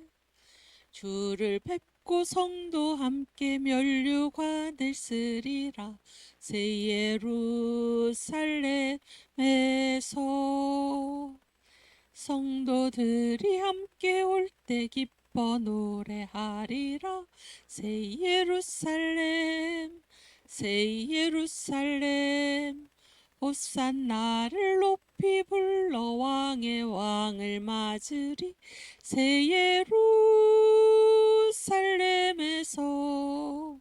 Speaker 1: 주를 뵙고 성도 함께 면류가 됐으리라. 새 예루살렘에서 성도들이 함께 올 때 기뻐 노래하리라. 새 예루살렘, 새 예루살렘, 호산나를 높이 불러 왕의 왕을 맞으리. 새 예루살렘에서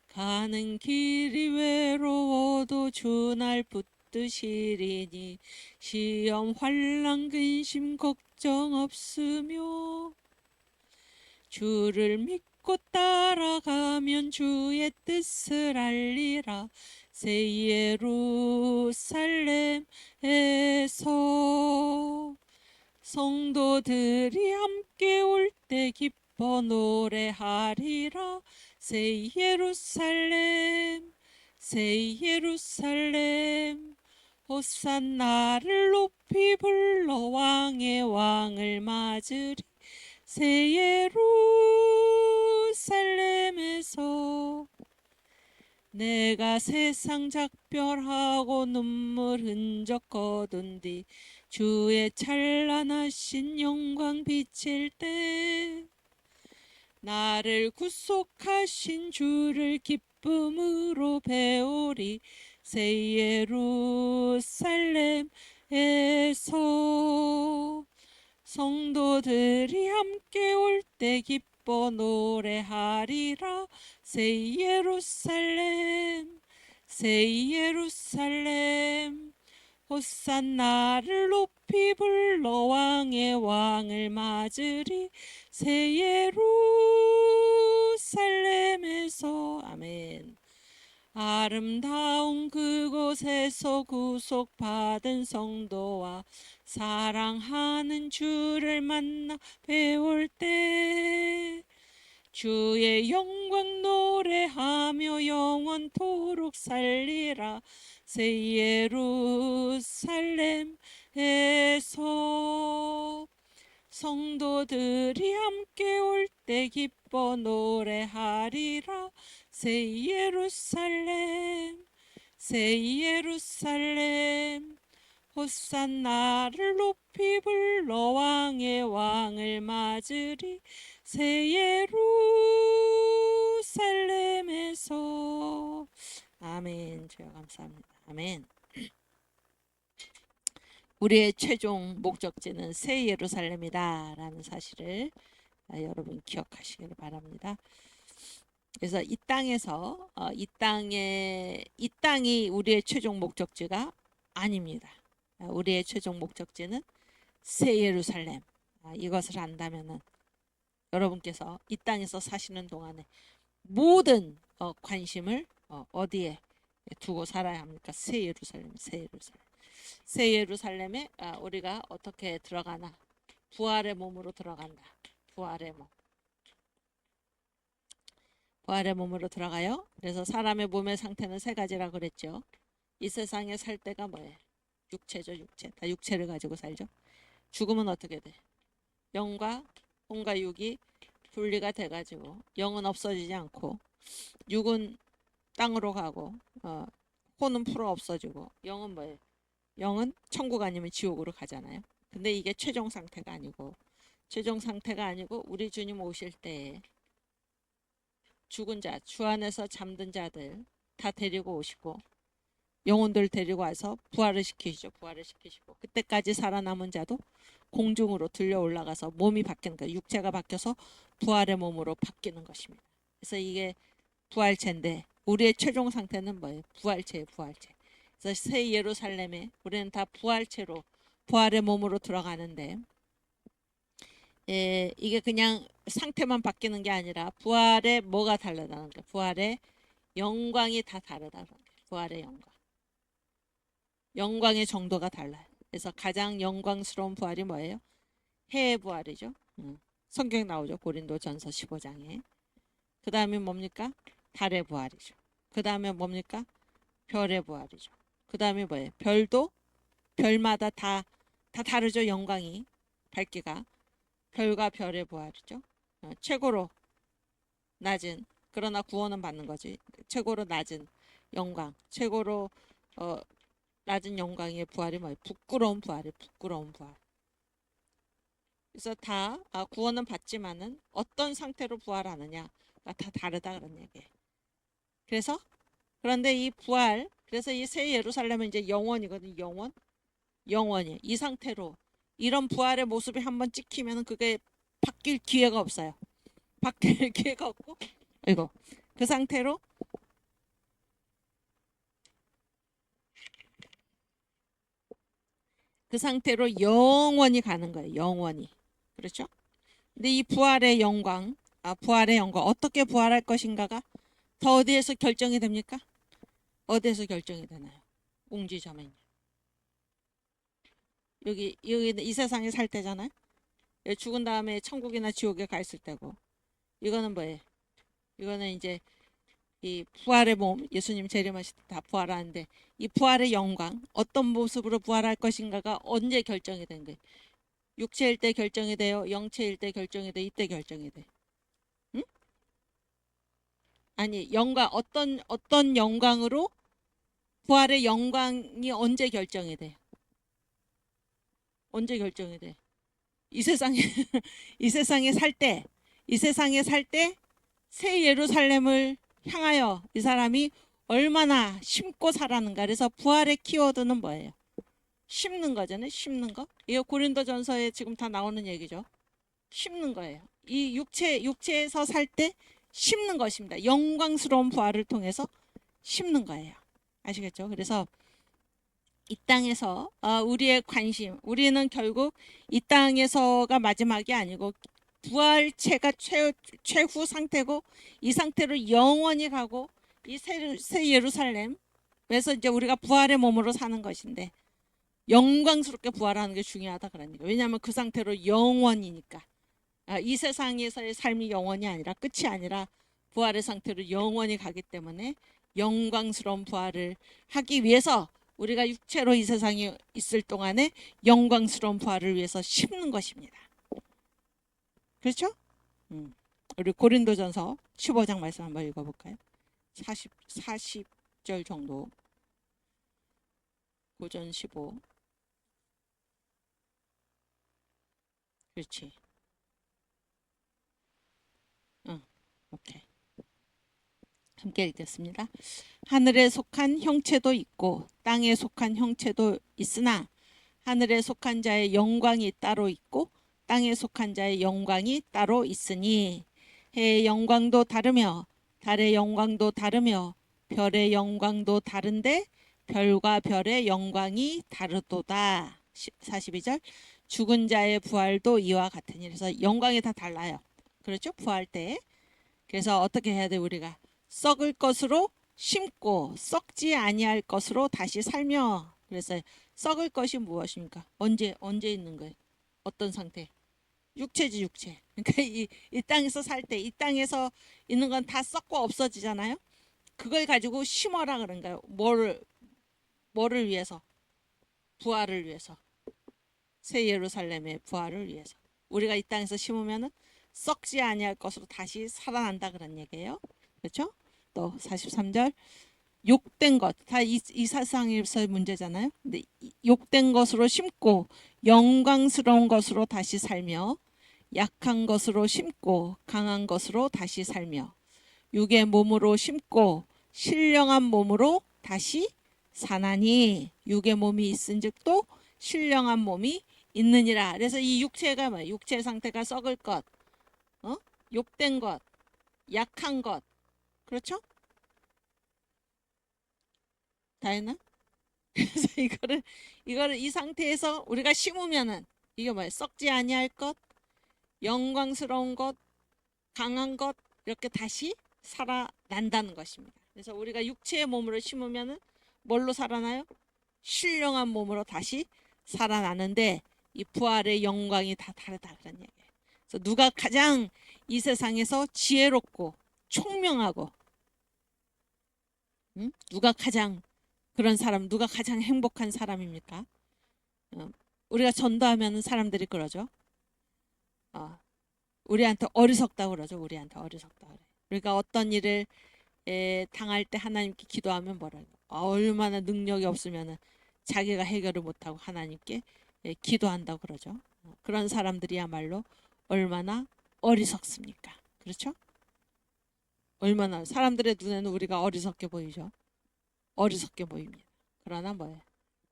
Speaker 1: 가는 길이 외로워도 주 날 붙드시리니 시험 환난 근심 걱정 없으며 주를 믿고 따라가면 주의 뜻을 알리라. 새 예루살렘에서 성도들이 함께 올 때 기뻐 노래하리라. 새 예루살렘 새 예루살렘 호산나를 높이 불러 왕의 왕을 맞으리. 새 예루살렘에서 내가 세상 작별하고 눈물 흔적 거둔 뒤 주의 찬란하신 영광 비칠 때 나를 구속하신 주를 기쁨으로 배우리. 새 예루살렘에서 성도들이 함께 올 때 기뻐 노래하리라. 새 예루살렘 새 예루살렘 호산나를 높이 불러 왕의 왕을 맞으리. 새 예루살렘에서 아멘. 아름다운 그곳에서 구속받은 성도와 사랑하는 주를 만나 배울 때 주의 영광 노래하며 영원토록 살리라. 새 예루살렘에서 성도들이 함께 올 때 기뻐 노래하리라. 새 예루살렘 호산나를 높이 불러 왕의 왕을 맞으리. 새 예루살렘에서 아멘. 주여 감사합니다. 아멘. 우리의 최종 목적지는 새 예루살렘이다 라는 사실을 여러분 기억하시길 바랍니다. 그래서 이 땅에서 이 땅이 우리의 최종 목적지가 아닙니다. 우리의 최종 목적지는 새 예루살렘. 이것을 안다면은 여러분께서 이 땅에서 사시는 동안에 모든 관심을 어디에 두고 살아야 합니까? 새 예루살렘, 새 예루살렘. 새 예루살렘에 우리가 어떻게 들어가나? 부활의 몸으로 들어간다. 부활의 몸. 부활의 몸으로 들어가요. 그래서 사람의 몸의 상태는 세 가지라 그랬죠. 이 세상에 살 때가 뭐예요? 육체죠, 육체. 다 육체를 가지고 살죠. 죽으면 어떻게 돼? 영과 혼과 육이 분리가 돼가지고 영은 없어지지 않고 육은 땅으로 가고 혼은 풀어 없어지고 영은 뭐예요? 영은 천국 아니면 지옥으로 가잖아요. 근데 이게 최종 상태가 아니고 우리 주님 오실 때 죽은 자, 주 안에서 잠든 자들 다 데리고 오시고 영혼들 데리고 와서 부활을 시키시죠. 부활을 시키시고 그때까지 살아남은 자도 공중으로 들려 올라가서 몸이 바뀌는 거예요. 육체가 바뀌어서 부활의 몸으로 바뀌는 것입니다. 그래서 이게 부활체인데 우리의 최종 상태는 뭐예요? 부활체예요. 부활체. 그래서 새 예루살렘에 우리는 다 부활체로 부활의 몸으로 들어가는데 이게 그냥 상태만 바뀌는 게 아니라 부활의 뭐가 다르다는 거예요. 부활의 영광이 다 다르다는 거예요. 부활의 영광의 정도가 달라요. 그래서 가장 영광스러운 부활이 뭐예요? 해의 부활이죠. 성경에 나오죠. 고린도전서 15장에. 그 다음에 뭡니까? 달의 부활이죠. 그 다음에 뭡니까? 별의 부활이죠. 그 다음에 뭐예요? 별도 별마다 다 다르죠. 영광이 밝기가 별과 별의 부활이죠. 최고로 낮은 그러나 구원은 받는 거지. 최고로 낮은 영광, 최고로 낮은 영광의 부활이 뭐예요? 부끄러운 부활이 부끄러운 부활. 그래서 다 구원은 받지만은 어떤 상태로 부활하느냐가 다 다르다 그런 얘기예요. 그래서 그런데 이 부활 그래서 이 새 예루살렘은 이제 영원이거든요. 영원. 영원히 이 상태로 이런 부활의 모습이 한번 찍히면 그게 바뀔 기회가 없어요. 바뀔 기회가 없고 이거 그 상태로 영원히 가는 거예요. 영원히. 그렇죠? 근데 이 부활의 영광, 부활의 영광 어떻게 부활할 것인가가 더 어디에서 결정이 됩니까? 어디에서 결정이 되나요? 웅지점에 여기 이 세상에 살 때잖아요. 죽은 다음에 천국이나 지옥에 가 있을 때고 이거는 뭐예요? 이거는 이제 이 부활의 몸, 예수님 재림하실 때 다 부활하는데 이 부활의 영광 어떤 모습으로 부활할 것인가가 언제 결정이 된 거예요? 육체일 때 결정이 돼요? 영체일 때 결정이 돼? 이때 결정이 돼? 응? 아니 영광 어떤 영광으로 부활의 영광이 언제 결정이 돼? 언제 결정이 돼? 이 세상에 이 세상에 살 때, 이 세상에 살 때 새 예루살렘을 향하여 이 사람이 얼마나 심고 살았는가. 그래서 부활의 키워드는 뭐예요? 심는 거잖아요. 심는 거. 이거 고린도전서에 지금 다 나오는 얘기죠. 심는 거예요. 이 육체에서 살 때 심는 것입니다. 영광스러운 부활을 통해서 심는 거예요. 아시겠죠? 그래서 이 땅에서 우리의 관심, 우리는 결국 이 땅에서가 마지막이 아니고 부활체가 최후 상태고 이 상태로 영원히 가고 이 새 예루살렘에서 이제 우리가 부활의 몸으로 사는 것인데 영광스럽게 부활하는 게 중요하다 그러니까. 왜냐하면 그 상태로 영원이니까. 이 세상에서의 삶이 영원이 아니라 끝이 아니라 부활의 상태로 영원히 가기 때문에 영광스러운 부활을 하기 위해서 우리가 육체로 이 세상에 있을 동안에 영광스러운 부활을 위해서 심는 것입니다. 그렇죠? 우리 고린도전서 15장 말씀 한번 읽어볼까요? 40절 정도. 고전 15. 그렇지. 오케이. 함께 읽겠습니다. 하늘에 속한 형체도 있고 땅에 속한 형체도 있으나 하늘에 속한 자의 영광이 따로 있고 땅에 속한 자의 영광이 따로 있으니 해의 영광도 다르며 달의 영광도 다르며 별의 영광도 다른데 별과 별의 영광이 다르도다. 42절 죽은 자의 부활도 이와 같으니. 그래서 영광이 다 달라요. 그렇죠? 부활 때. 그래서 어떻게 해야 돼? 우리가 썩을 것으로 심고 썩지 아니할 것으로 다시 살며. 그래서 썩을 것이 무엇입니까? 언제 있는 거예요? 어떤 상태? 육체지 육체. 그러니까 이 땅에서 살 때 이 땅에서 있는 건 다 썩고 없어지잖아요. 그걸 가지고 심어라 그런 거예요. 뭐를 위해서? 부활을 위해서. 새 예루살렘의 부활을 위해서. 우리가 이 땅에서 심으면은 썩지 아니할 것으로 다시 살아난다 그런 얘기예요. 그렇죠? 또 43절 욕된 것, 다 이 세상에서의 문제잖아요. 근데 욕된 것으로 심고 영광스러운 것으로 다시 살며 약한 것으로 심고 강한 것으로 다시 살며 육의 몸으로 심고 신령한 몸으로 다시 사나니. 육의 몸이 있은즉 또 신령한 몸이 있느니라. 그래서 이 육체가 뭐예요? 육체 상태가 썩을 것, 욕된 것, 약한 것. 그렇죠? 다 했나? 그래서 이거를 이 상태에서 우리가 심으면은 이게 뭐예요? 썩지 아니할 것, 영광스러운 것, 강한 것 이렇게 다시 살아난다는 것입니다. 그래서 우리가 육체의 몸으로 심으면은 뭘로 살아나요? 신령한 몸으로 다시 살아나는데 이 부활의 영광이 다 다르다 그런 얘기예요. 그래서 누가 가장 이 세상에서 지혜롭고 총명하고 누가 가장 그런 사람, 누가 가장 행복한 사람입니까? 우리가 전도하면 사람들이 그러죠. 우리한테 어리석다 그러죠. 우리한테 어리석다 그래. 우리가 어떤 일을 당할 때 하나님께 기도하면 뭐라고? 얼마나 능력이 없으면 자기가 해결을 못하고 하나님께 기도한다고 그러죠. 그런 사람들이야말로 얼마나 어리석습니까? 그렇죠? 얼마나 사람들의 눈에는 우리가 어리석게 보이죠. 어리석게 보입니다. 그러나 뭐예요?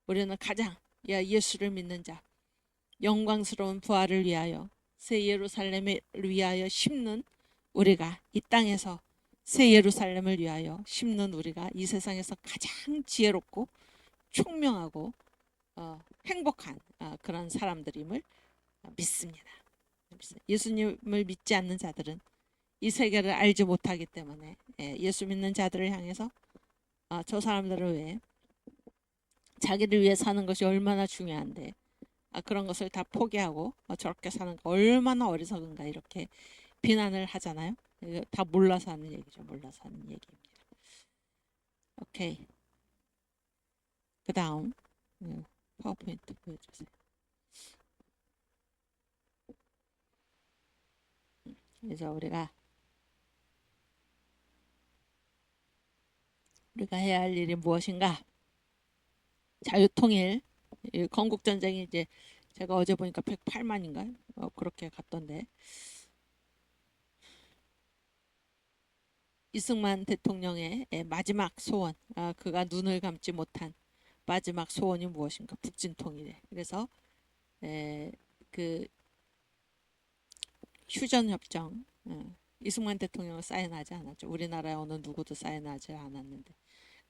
Speaker 1: 우리는 가장 예수를 믿는 자, 영광스러운 부활을 위하여 새 예루살렘을 위하여 심는 우리가 이 땅에서 새 예루살렘을 위하여 심는 우리가 이 세상에서 가장 지혜롭고 총명하고 행복한 그런 사람들임을 믿습니다. 예수님을 믿지 않는 자들은 이 세계를 알지 못하기 때문에 예수 믿는 자들을 향해서 저 사람들을 왜 자기를 위해 사는 것이 얼마나 중요한데 그런 것을 다 포기하고 저렇게 사는 거 얼마나 어리석은가 이렇게 비난을 하잖아요. 이거 다 몰라서 하는 얘기죠. 몰라서 하는 얘기입니다. 오케이. 그 다음 파워포인트 보여주세요. 그래서 우리가 해야 할 일이 무엇인가? 자유통일. 건국전쟁이 이제 제가 어제 보니까 108만인가요? 그렇게 갔던데 이승만 대통령의 마지막 소원, 그가 눈을 감지 못한 마지막 소원이 무엇인가? 북진통일에. 그래서 그 휴전협정 이승만 대통령은 사인하지 않았죠. 우리나라의 어느 누구도 사인하지 않았는데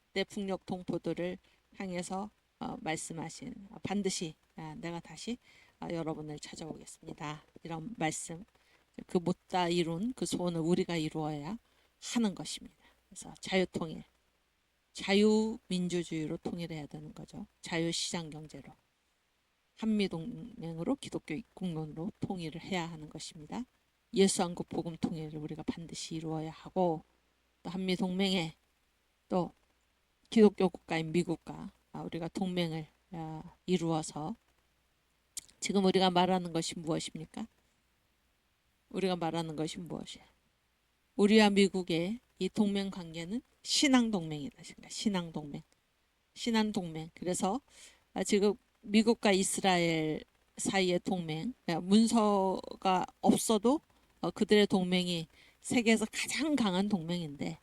Speaker 1: 그때 북녘 동포들을 향해서 말씀하신 반드시 내가 다시 여러분을 찾아오겠습니다. 이런 말씀 그 못다 이룬 그 소원을 우리가 이루어야 하는 것입니다. 그래서 자유통일, 자유민주주의로 통일해야 되는 거죠. 자유시장경제로 한미동맹으로 기독교 입국론으로 통일을 해야 하는 것입니다. 예수한국 복음 통일을 우리가 반드시 이루어야 하고 또 한미동맹에 또 기독교 국가인 미국과 우리가 동맹을 이루어서 지금 우리가 말하는 것이 무엇입니까? 우리가 말하는 것이 무엇이야? 우리와 미국의 이 동맹 관계는 신앙 동맹이다. 신앙 동맹. 신앙 동맹. 그래서 지금 미국과 이스라엘 사이의 동맹, 문서가 없어도 그들의 동맹이 세계에서 가장 강한 동맹인데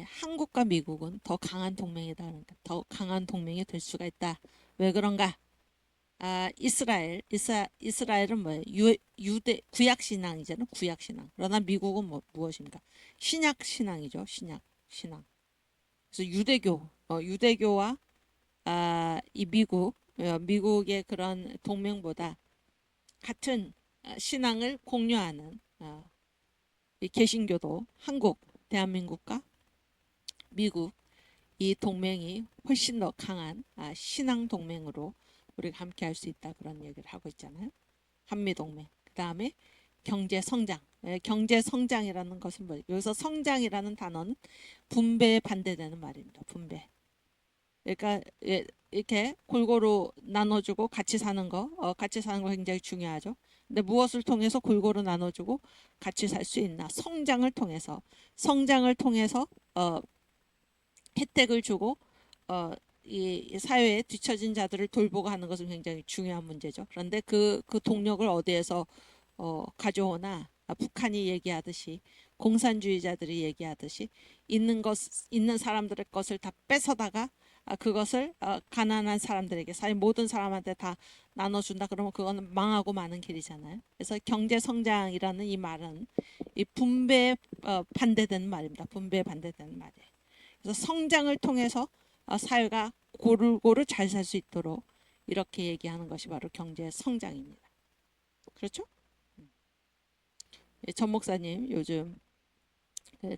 Speaker 1: 한국과 미국은 더 강한 동맹이다. 그러니까 더 강한 동맹이 될 수가 있다. 왜 그런가? 이스라엘은 뭐예요? 유대 구약 신앙이잖아요. 구약 신앙. 그러나 미국은 무엇입니까? 신약 신앙이죠. 신앙. 그래서 유대교와 이 미국의 그런 동맹보다 같은 신앙을 공유하는 이 개신교도 한국, 대한민국과 미국 이 동맹이 훨씬 더 강한 신앙 동맹으로 우리가 함께 할 수 있다 그런 얘기를 하고 있잖아요. 한미 동맹. 그다음에 경제 성장. 경제 성장이라는 것은 뭐예요? 여기서 성장이라는 단어는 분배에 반대되는 말입니다. 분배. 그러니까 이렇게 골고루 나눠주고 같이 사는 거, 같이 사는 거 굉장히 중요하죠. 근데 무엇을 통해서 골고루 나눠주고 같이 살 수 있나? 성장을 통해서 혜택을 주고 이 사회에 뒤처진 자들을 돌보고 하는 것은 굉장히 중요한 문제죠. 그런데 그 동력을 어디에서 가져오나 북한이 얘기하듯이 공산주의자들이 얘기하듯이 있는 사람들의 것을 다 뺏어다가 그것을 가난한 사람들에게 사회 모든 사람한테 다 나눠준다 그러면 그거는 망하고 마는 길이잖아요. 그래서 경제 성장이라는 이 말은 이 분배에 반대되는 말입니다. 분배에 반대되는 말이에요. 그래서 성장을 통해서 사회가 고루고루 잘 살 수 있도록 이렇게 얘기하는 것이 바로 경제 성장입니다. 그렇죠? 전 목사님 요즘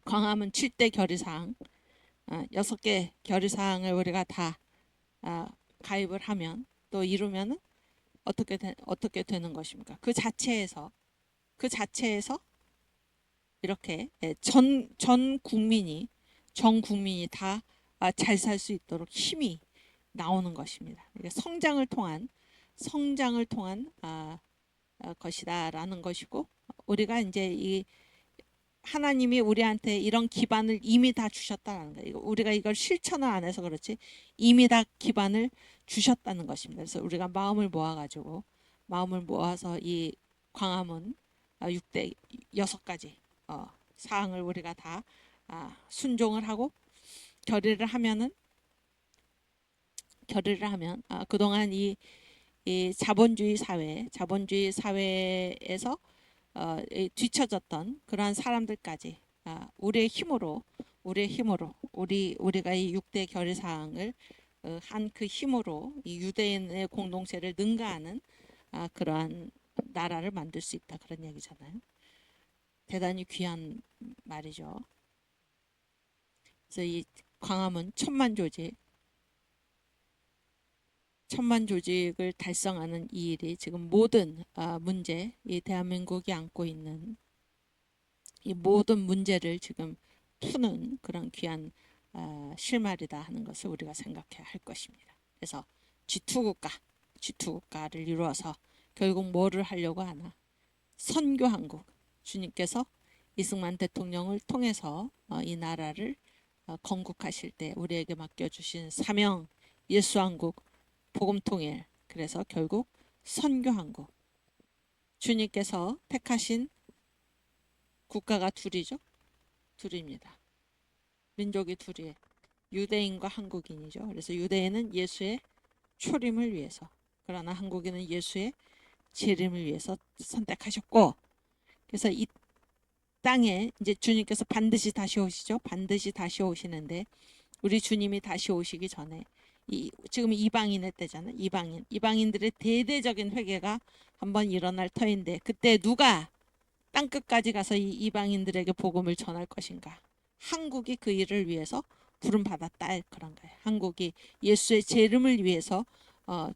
Speaker 1: 광화문 7대 결의사항 6개 결의사항을 우리가 다 가입을 하면 또 이루면은 어떻게 되는 것입니까? 그 자체에서 이렇게 전 국민이 다 잘 살 수 있도록 힘이 나오는 것입니다. 성장을 통한 것이다라는 것이고 우리가 이제 이 하나님이 우리한테 이런 기반을 이미 다 주셨다는 거예요. 우리가 이걸 실천을 안 해서 그렇지 이미 다 기반을 주셨다는 것입니다. 그래서 우리가 마음을 모아서 이 광화문 6대 6가지 사항을 우리가 다 순종을 하고 결의를 하면은 결의를 하면 그동안 이 자본주의 사회에서 뒤처졌던 그러한 사람들까지 우리가 이 6대 결의 사항을 한 그 힘으로 이 유대인의 공동체를 능가하는 그러한 나라를 만들 수 있다 그런 얘기잖아요. 대단히 귀한 말이죠. 그래서 이 광화문 천만 조직을 달성하는 이 일이 지금 모든 문제, 이 대한민국이 안고 있는 이 모든 문제를 지금 푸는 그런 귀한 실마리다 하는 것을 우리가 생각해야 할 것입니다. 그래서 G2국가를 이루어서 결국 뭐를 하려고 하나? 선교한국. 주님께서 이승만 대통령을 통해서 이 나라를 건국하실 때 우리에게 맡겨주신 사명, 예수한국, 복음통일. 그래서 결국 선교한국. 주님께서 택하신 국가가 둘입니다. 민족이 둘이에요. 유대인과 한국인이죠. 그래서 유대인은 예수의 초림을 위해서, 그러나 한국인은 예수의 재림을 위해서 선택하셨고, 그래서 이 땅에 이제 주님께서 반드시 다시 오시죠. 반드시 다시 오시는데 우리 주님이 다시 오시기 전에 지금 이방인의 때잖아요. 이방인들의 대대적인 회개가 한번 일어날 터인데 그때 누가 땅 끝까지 가서 이 이방인들에게 복음을 전할 것인가? 한국이 그 일을 위해서 부름 받았다 그런 거예요. 한국이 예수의 재림을 위해서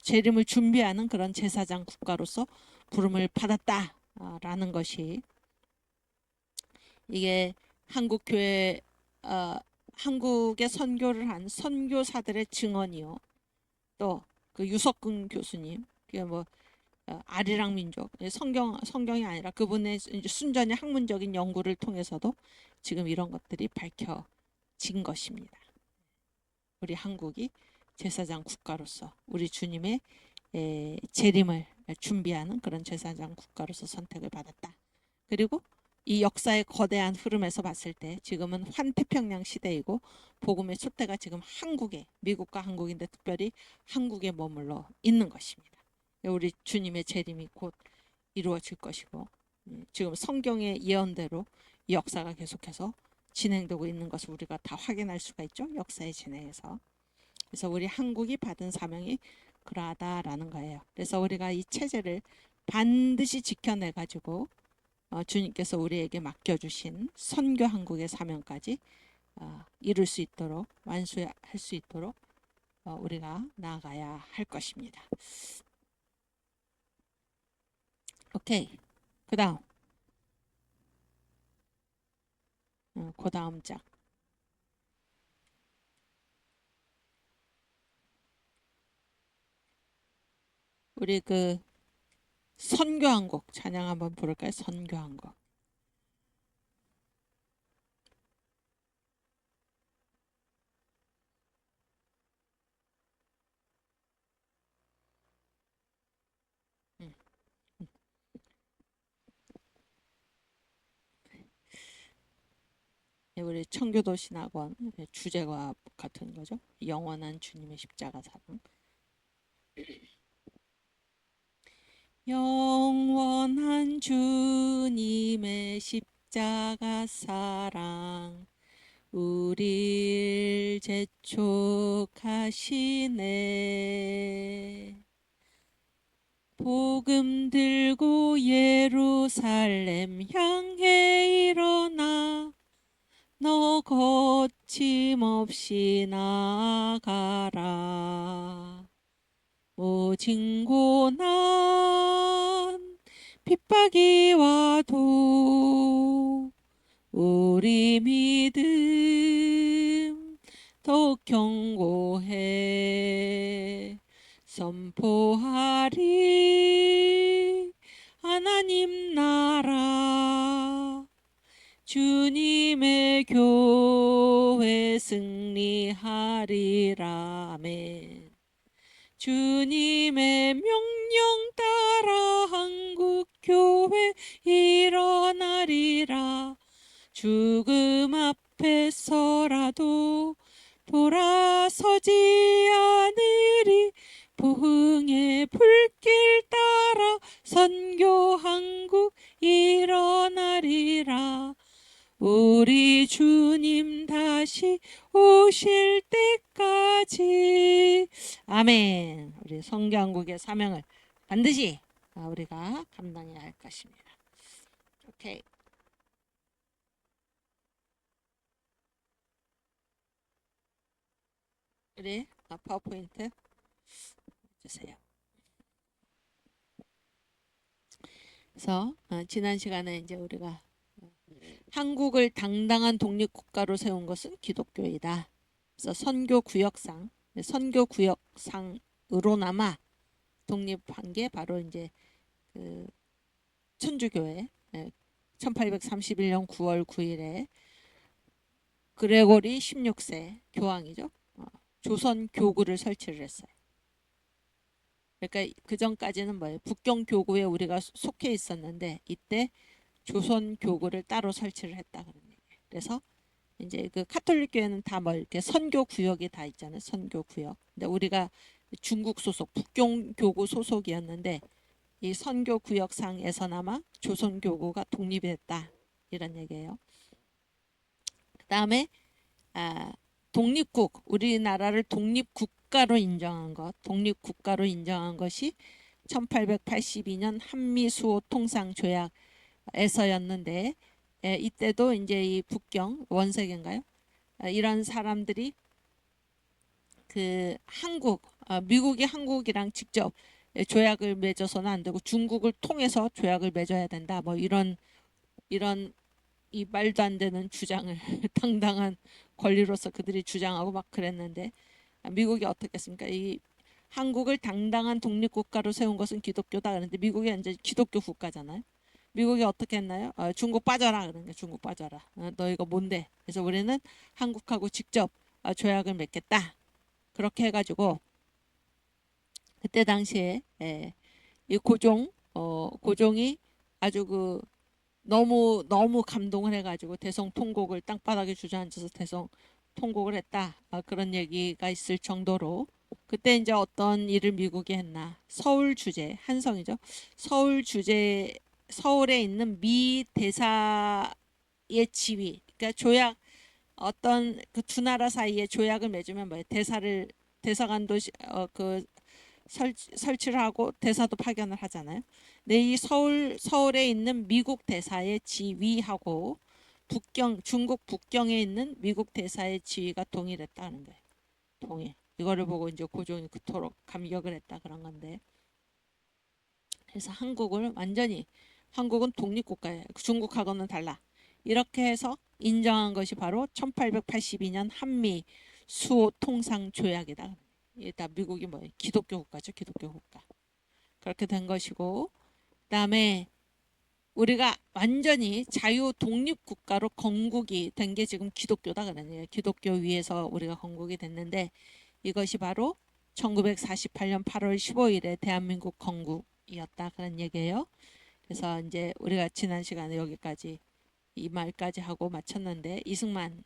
Speaker 1: 재림을 준비하는 그런 제사장 국가로서 부름을 받았다라는 것이 이게 한국 교회 한국에 선교를 한 선교사들의 증언이요. 또 그 유석근 교수님, 그게 뭐 아리랑 민족 성경이 아니라 그분의 이제 순전히 학문적인 연구를 통해서도 지금 이런 것들이 밝혀진 것입니다. 우리 한국이 제사장 국가로서 우리 주님의 재림을 준비하는 그런 제사장 국가로서 선택을 받았다. 그리고 이 역사의 거대한 흐름에서 봤을 때 지금은 환태평양 시대이고 복음의 촛대가 지금 미국과 한국인데 특별히 한국에 머물러 있는 것입니다. 우리 주님의 재림이 곧 이루어질 것이고 지금 성경의 예언대로 이 역사가 계속해서 진행되고 있는 것을 우리가 다 확인할 수가 있죠. 역사의 진행에서. 그래서 우리 한국이 받은 사명이 그러하다라는 거예요. 그래서 우리가 이 체제를 반드시 지켜내 가지고 주님께서 우리에게 맡겨주신 선교 한국의 사명까지 이룰 수 있도록 완수할 수 있도록 우리가 나아가야 할 것입니다. 오케이. 그다음 그다음 장 우리 그 선교한국 찬양 한번 부를까요? 선교한국. 우리 청교도 신학원 주제가 같은 거죠. 영원한 주님의 십자가 사랑. 영원한 주님의 십자가 사랑 우리를 재촉하시네. 복음 들고 예루살렘 향해 일어나 너 거침없이 나아가라. 오직 고난 핍박이 와도 우리 믿음 더욱 견고해 선포하리 하나님 나라 주님의 교회 승리하리라. 아멘. 주님의 명령 따라 한국교회 일어나리라. 죽음 앞에서라도 돌아서지 부흥의 불길 따라 선교 한국 일어나리라. 우리 주님 다시 오실 때까지. 아멘. 우리 선교한국의 사명을 반드시 우리가 감당해야 할 것입니다. 오케이. 우리 파워포인트 주세요. 그래서 지난 시간에 이제 우리가 한국을 당당한 독립국가로 세운 것은 기독교이다. 그래서 선교구역상으로나마 독립한 게 바로 이제 그 천주교회 1831년 9월 9일에 그레고리 16세 교황이죠. 조선 교구를 설치를 했어요. 그러니까 그 전까지는 뭐예요? 북경 교구에 우리가 속해 있었는데 이때 조선 교구를 따로 설치를 했다 그런 얘기예요. 그래서 이제 그 카톨릭 교회는 다 뭐 이렇게 선교 구역이 다 있잖아요. 선교 구역. 근데 우리가 중국 소속, 북경 교구 소속이었는데 이 선교 구역상에서나마 조선 교구가 독립이 됐다 이런 얘기예요. 그다음에 독립국, 우리나라를 독립국가로 인정한 것이 1882년 한미수호 통상조약에서였는데 이때도 이제 이 북경 원색인가요? 이런 사람들이 그 미국이 한국이랑 직접 조약을 맺어서는 안 되고 중국을 통해서 조약을 맺어야 된다. 뭐 이런 이 말도 안 되는 주장을 당당한 권리로서 그들이 주장하고 막 그랬는데 미국이 어떻게 했습니까? 이 한국을 당당한 독립국가로 세운 것은 기독교다. 그런데 미국이 이제 기독교 국가잖아요. 미국이 어떻게 했나요? 중국 빠져라. 그러니까 중국 빠져라. 너 이거 뭔데? 그래서 우리는 한국하고 직접 조약을 맺겠다. 그렇게 해가지고 그때 당시에 이 고종이 아주 그 너무 감동을 해가지고 대성 통곡을 땅바닥에 주저앉아서 대성 통곡을 했다. 그런 얘기가 있을 정도로 그때 이제 어떤 일을 미국이 했나? 서울 주재 한성이죠. 서울에 있는 미 대사의 지위. 그러니까 조약 어떤 그 두 나라 사이에 조약을 맺으면 뭐예요? 대사관도 그 설치를 하고 대사도 파견을 하잖아요. 근데 이 서울에 있는 미국 대사의 지위하고 중국 북경에 있는 미국 대사의 지위가 동일했다는 거예요. 동일. 이거를 보고 이제 고종이 그토록 감격을 했다 그런 건데. 그래서 한국은 독립국가예요. 중국하고는 달라. 이렇게 해서 인정한 것이 바로 1882년 한미 수호 통상 조약이다. 이게 다 미국이 뭐예요? 기독교 국가죠. 기독교 국가. 그렇게 된 것이고 그다음에 우리가 완전히 자유 독립 국가로 건국이 된 게 지금 기독교다 그러네요. 기독교 위에서 우리가 건국이 됐는데 이것이 바로 1948년 8월 15일에 대한민국 건국이었다 그런 얘기예요. 그래서 이제 우리가 지난 시간에 여기까지 이 말까지 하고 마쳤는데 이승만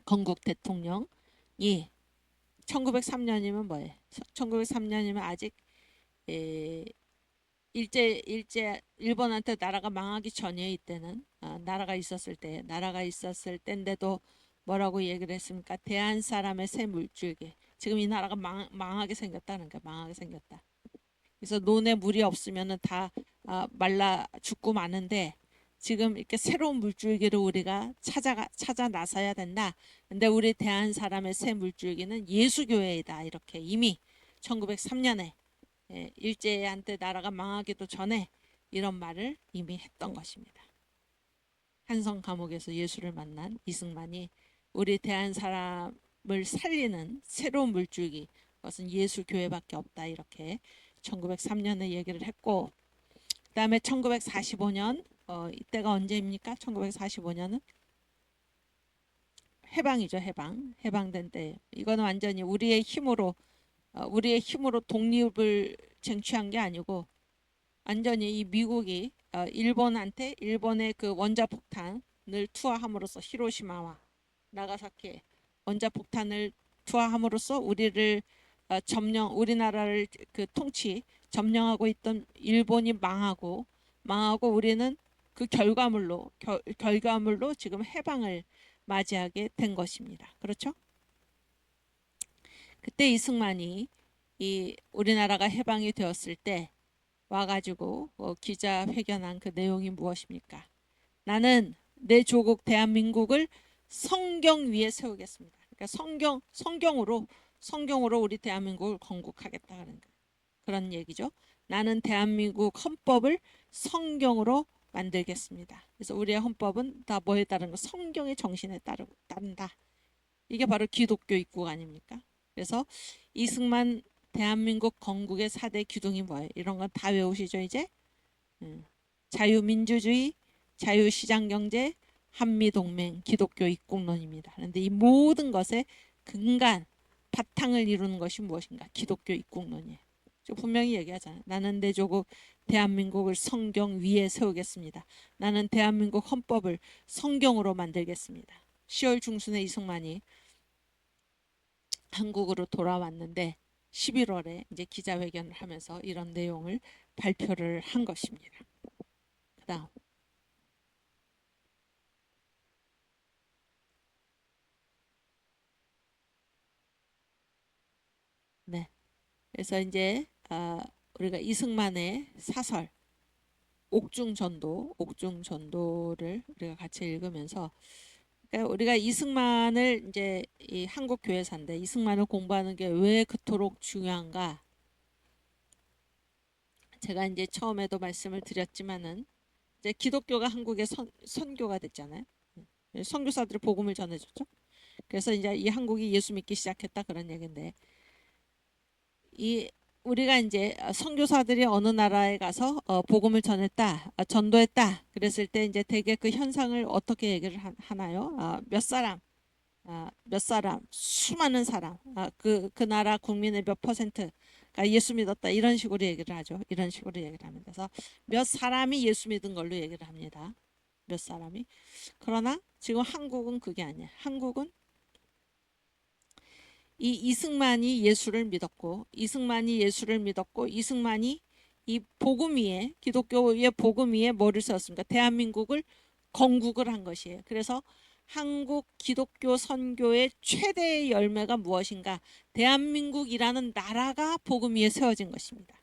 Speaker 1: 건국 대통령이 1903년이면 뭐예요? 1903년이면 아직 일본한테 나라가 망하기 전에 이때는 나라가 있었을 때인데도 뭐라고 얘기를 했습니까? 대한 사람의 새 물줄기. 지금 이 나라가 망하게 생겼다는 거야. 망하게 생겼다. 그래서 논에 물이 없으면은 다 말라 죽고 마는데 지금 이렇게 새로운 물줄기를 우리가 찾아 나서야 된다. 근데 우리 대한 사람의 새 물줄기는 예수교회이다. 이렇게 이미 1903년에 일제한테 나라가 망하기도 전에 이런 말을 이미 했던 것입니다. 한성 감옥에서 예수를 만난 이승만이 우리 대한 사람을 살리는 새로운 물줄기 그것은 예수 교회밖에 없다 이렇게 1903년에 얘기를 했고 그 다음에 1945년 이때가 언제입니까? 1945년은 해방이죠. 해방된 때 이거는 완전히 우리의 힘으로 독립을 쟁취한 게 아니고 완전히 이 미국이 일본의 그 원자폭탄을 투하함으로써 히로시마와 나가사키에 원자폭탄을 투하함으로써 우리를 점령 우리나라를 그 통치 점령하고 있던 일본이 망하고 우리는 그 결과물로 지금 해방을 맞이하게 된 것입니다. 그렇죠? 그때 이승만이 이 우리나라가 해방이 되었을 때 와가지고 기자회견한 그 내용이 무엇입니까? 나는 내 조국 대한민국을 성경 위에 세우겠습니다. 그러니까 성경으로 우리 대한민국을 건국하겠다는 그런 얘기죠. 나는 대한민국 헌법을 성경으로 만들겠습니다. 그래서 우리의 헌법은 다 뭐에 따른 거? 성경의 정신에 따른다. 이게 바로 기독교 입국 아닙니까? 그래서 이승만 대한민국 건국의 4대 기둥이 뭐예요? 이런 건 다 외우시죠 이제? 자유민주주의, 자유시장경제, 한미동맹, 기독교 입국론입니다. 그런데 이 모든 것의 근간, 바탕을 이루는 것이 무엇인가? 기독교 입국론이에요. 분명히 얘기하잖아요. 나는 내 조국 대한민국을 성경 위에 세우겠습니다. 나는 대한민국 헌법을 성경으로 만들겠습니다. 10월 중순에 이승만이 한국으로 돌아왔는데 11월에 이제 기자회견을 하면서 이런 내용을 발표를 한 것입니다. 그다음 네. 그래서 이제 우리가 이승만의 사설 옥중전도를 우리가 같이 읽으면서 그러니까 우리가 이승만을 이제 이 한국 교회사인데 이승만을 공부하는 게 왜 그토록 중요한가? 제가 이제 처음에도 말씀을 드렸지만은 이제 기독교가 한국에 선교가 됐잖아요. 선교사들이 복음을 전해줬죠. 그래서 이제 이 한국이 예수 믿기 시작했다 그런 얘기인데 이 우리가 이제 선교사들이 어느 나라에 가서 복음을 전했다, 전도했다 그랬을 때 이제 대개 그 현상을 어떻게 얘기를 하나요? 몇 사람, 수많은 사람, 그 나라 국민의 몇 퍼센트가 예수 믿었다 이런 식으로 얘기를 하죠. 이런 식으로 얘기를 합니다. 그래서 몇 사람이 예수 믿은 걸로 얘기를 합니다. 몇 사람이. 그러나 지금 한국은 그게 아니야. 한국은 이 이승만이 예수를 믿었고 이승만이 이 복음 위에 기독교의 복음 위에 뭐를 세웠습니까? 대한민국을 건국을 한 것이에요. 그래서 한국 기독교 선교의 최대의 열매가 무엇인가? 대한민국이라는 나라가 복음 위에 세워진 것입니다.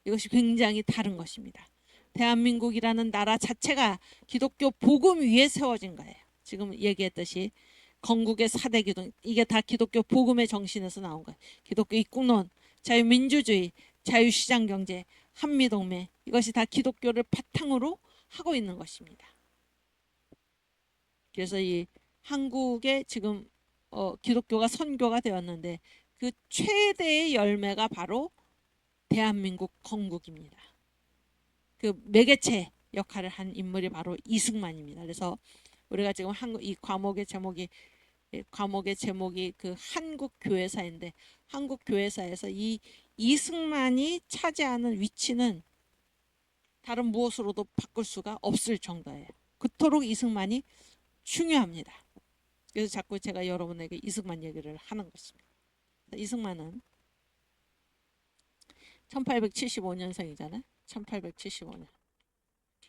Speaker 1: 이것이 굉장히 다른 것입니다. 대한민국이라는 나라 자체가 기독교 복음 위에 세워진 거예요. 지금 얘기했듯이 건국의 4대 기둥 이게 다 기독교 복음의 정신에서 나온 거예요. 기독교 입국론, 자유민주주의, 자유시장경제, 한미동맹 이것이 다 기독교를 바탕으로 하고 있는 것입니다. 그래서 이 한국에 지금 기독교가 선교가 되었는데 그 최대의 열매가 바로 대한민국 건국입니다. 그 매개체 역할을 한 인물이 바로 이승만입니다. 그래서 우리가 지금 이 과목의 제목이 그 한국 교회사인데 한국 교회사에서 이 이승만이 차지하는 위치는 다른 무엇으로도 바꿀 수가 없을 정도예요. 그토록 이승만이 중요합니다. 그래서 자꾸 제가 여러분에게 이승만 얘기를 하는 것입니다. 이승만은 1875년생이잖아요. 1875년.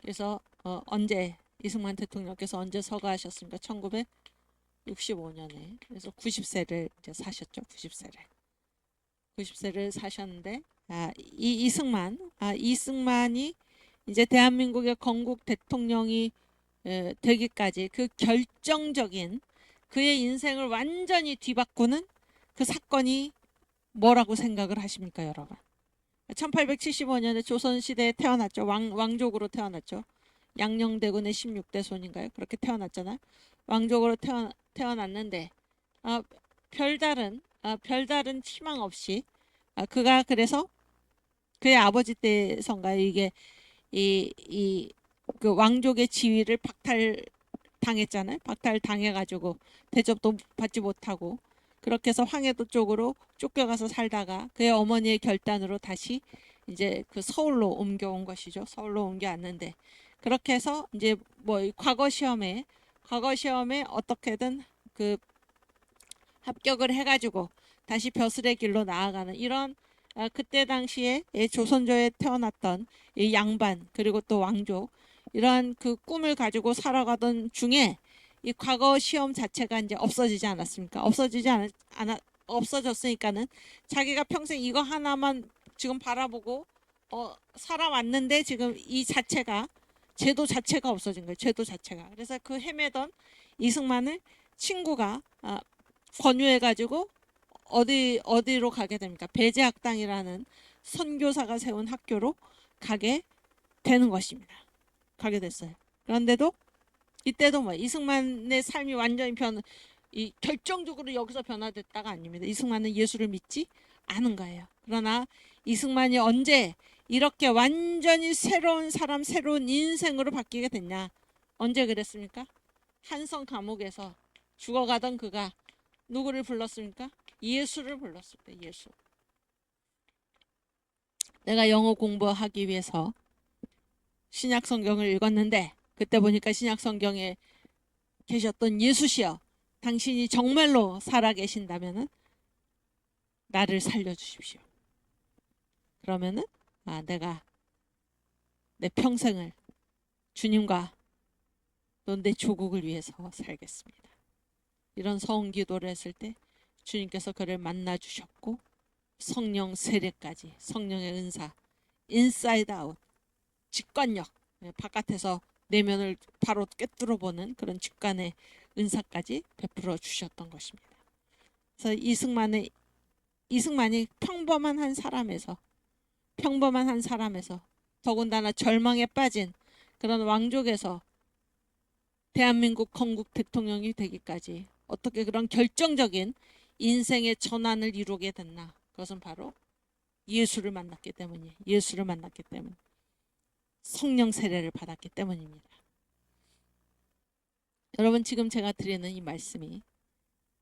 Speaker 1: 그래서 언제 이승만 대통령께서 언제 서거하셨습니까? 1965년에. 그래서 90세를 이제 사셨죠. 90세를 사셨는데 이승만이 이제 대한민국의 건국 대통령이 되기까지 그 결정적인 그의 인생을 완전히 뒤바꾸는 그 사건이 뭐라고 생각을 하십니까, 여러분? 1875년에 조선시대에 태어났죠. 왕족으로 태어났죠. 양녕대군의 16대 손인가요? 그렇게 태어났잖아요. 왕족으로 태어났는데 별다른 희망 없이 그가 그래서 그의 아버지 때선가요? 이게 그 왕족의 지위를 박탈당했잖아요. 박탈당해가지고 대접도 받지 못하고 그렇게 해서 황해도 쪽으로 쫓겨가서 살다가 그의 어머니의 결단으로 다시 이제 그 서울로 옮겨온 것이죠. 서울로 옮겨왔는데 그렇게 해서 이제 뭐 과거 시험에 어떻게든 그 합격을 해가지고 다시 벼슬의 길로 나아가는 이런 그때 당시에 조선조에 태어났던 이 양반 그리고 또 왕족 이러한 그 꿈을 가지고 살아가던 중에 이 과거 시험 자체가 이제 없어지지 않았습니까? 없어졌으니까는 자기가 평생 이거 하나만 지금 바라보고 살아왔는데 지금 이 자체가 제도 자체가 없어진 거예요. 제도 자체가. 그래서 그 헤매던 이승만을 친구가 권유해가지고 어디로 가게 됩니까? 배제학당이라는 선교사가 세운 학교로 가게 되는 것입니다. 가게 됐어요. 그런데도 이때도 뭐 이승만의 삶이 완전히 결정적으로 여기서 변화됐다가 아닙니다. 이승만은 예수를 믿지 않은 거예요. 그러나 이승만이 언제 이렇게 완전히 새로운 사람, 새로운 인생으로 바뀌게 됐냐? 언제 그랬습니까? 한성 감옥에서 죽어가던 그가 누구를 불렀습니까? 예수를 불렀습니다. 예수. 내가 영어 공부하기 위해서 신약 성경을 읽었는데 그때 보니까 신약 성경에 계셨던 예수시여, 당신이 정말로 살아계신다면은 나를 살려주십시오. 그러면은 내가 내 평생을 주님과 또 내 조국을 위해서 살겠습니다. 이런 서원 기도를 했을 때 주님께서 그를 만나 주셨고 성령 세례까지, 성령의 은사, 인사이드 아웃, 직관력, 바깥에서 내면을 바로 꿰뚫어 보는 그런 직관의 은사까지 베풀어 주셨던 것입니다. 그래서 이승만이 평범한 한 사람에서 더군다나 절망에 빠진 그런 왕족에서 대한민국 건국 대통령이 되기까지 어떻게 그런 결정적인 인생의 전환을 이루게 됐나? 그것은 바로 예수를 만났기 때문이에요. 예수를 만났기 때문, 성령 세례를 받았기 때문입니다. 여러분, 지금 제가 드리는 이 말씀이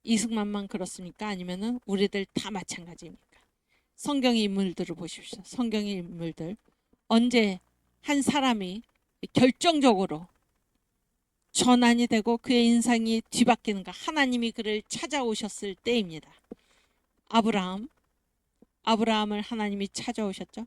Speaker 1: 이승만만 그렇습니까? 아니면은 우리들 다 마찬가지입니까? 성경의 인물들을 보십시오. 성경의 인물들, 언제 한 사람이 결정적으로 전환이 되고 그의 인생이 뒤바뀌는가? 하나님이 그를 찾아오셨을 때입니다. 아브라함을 하나님이 찾아오셨죠.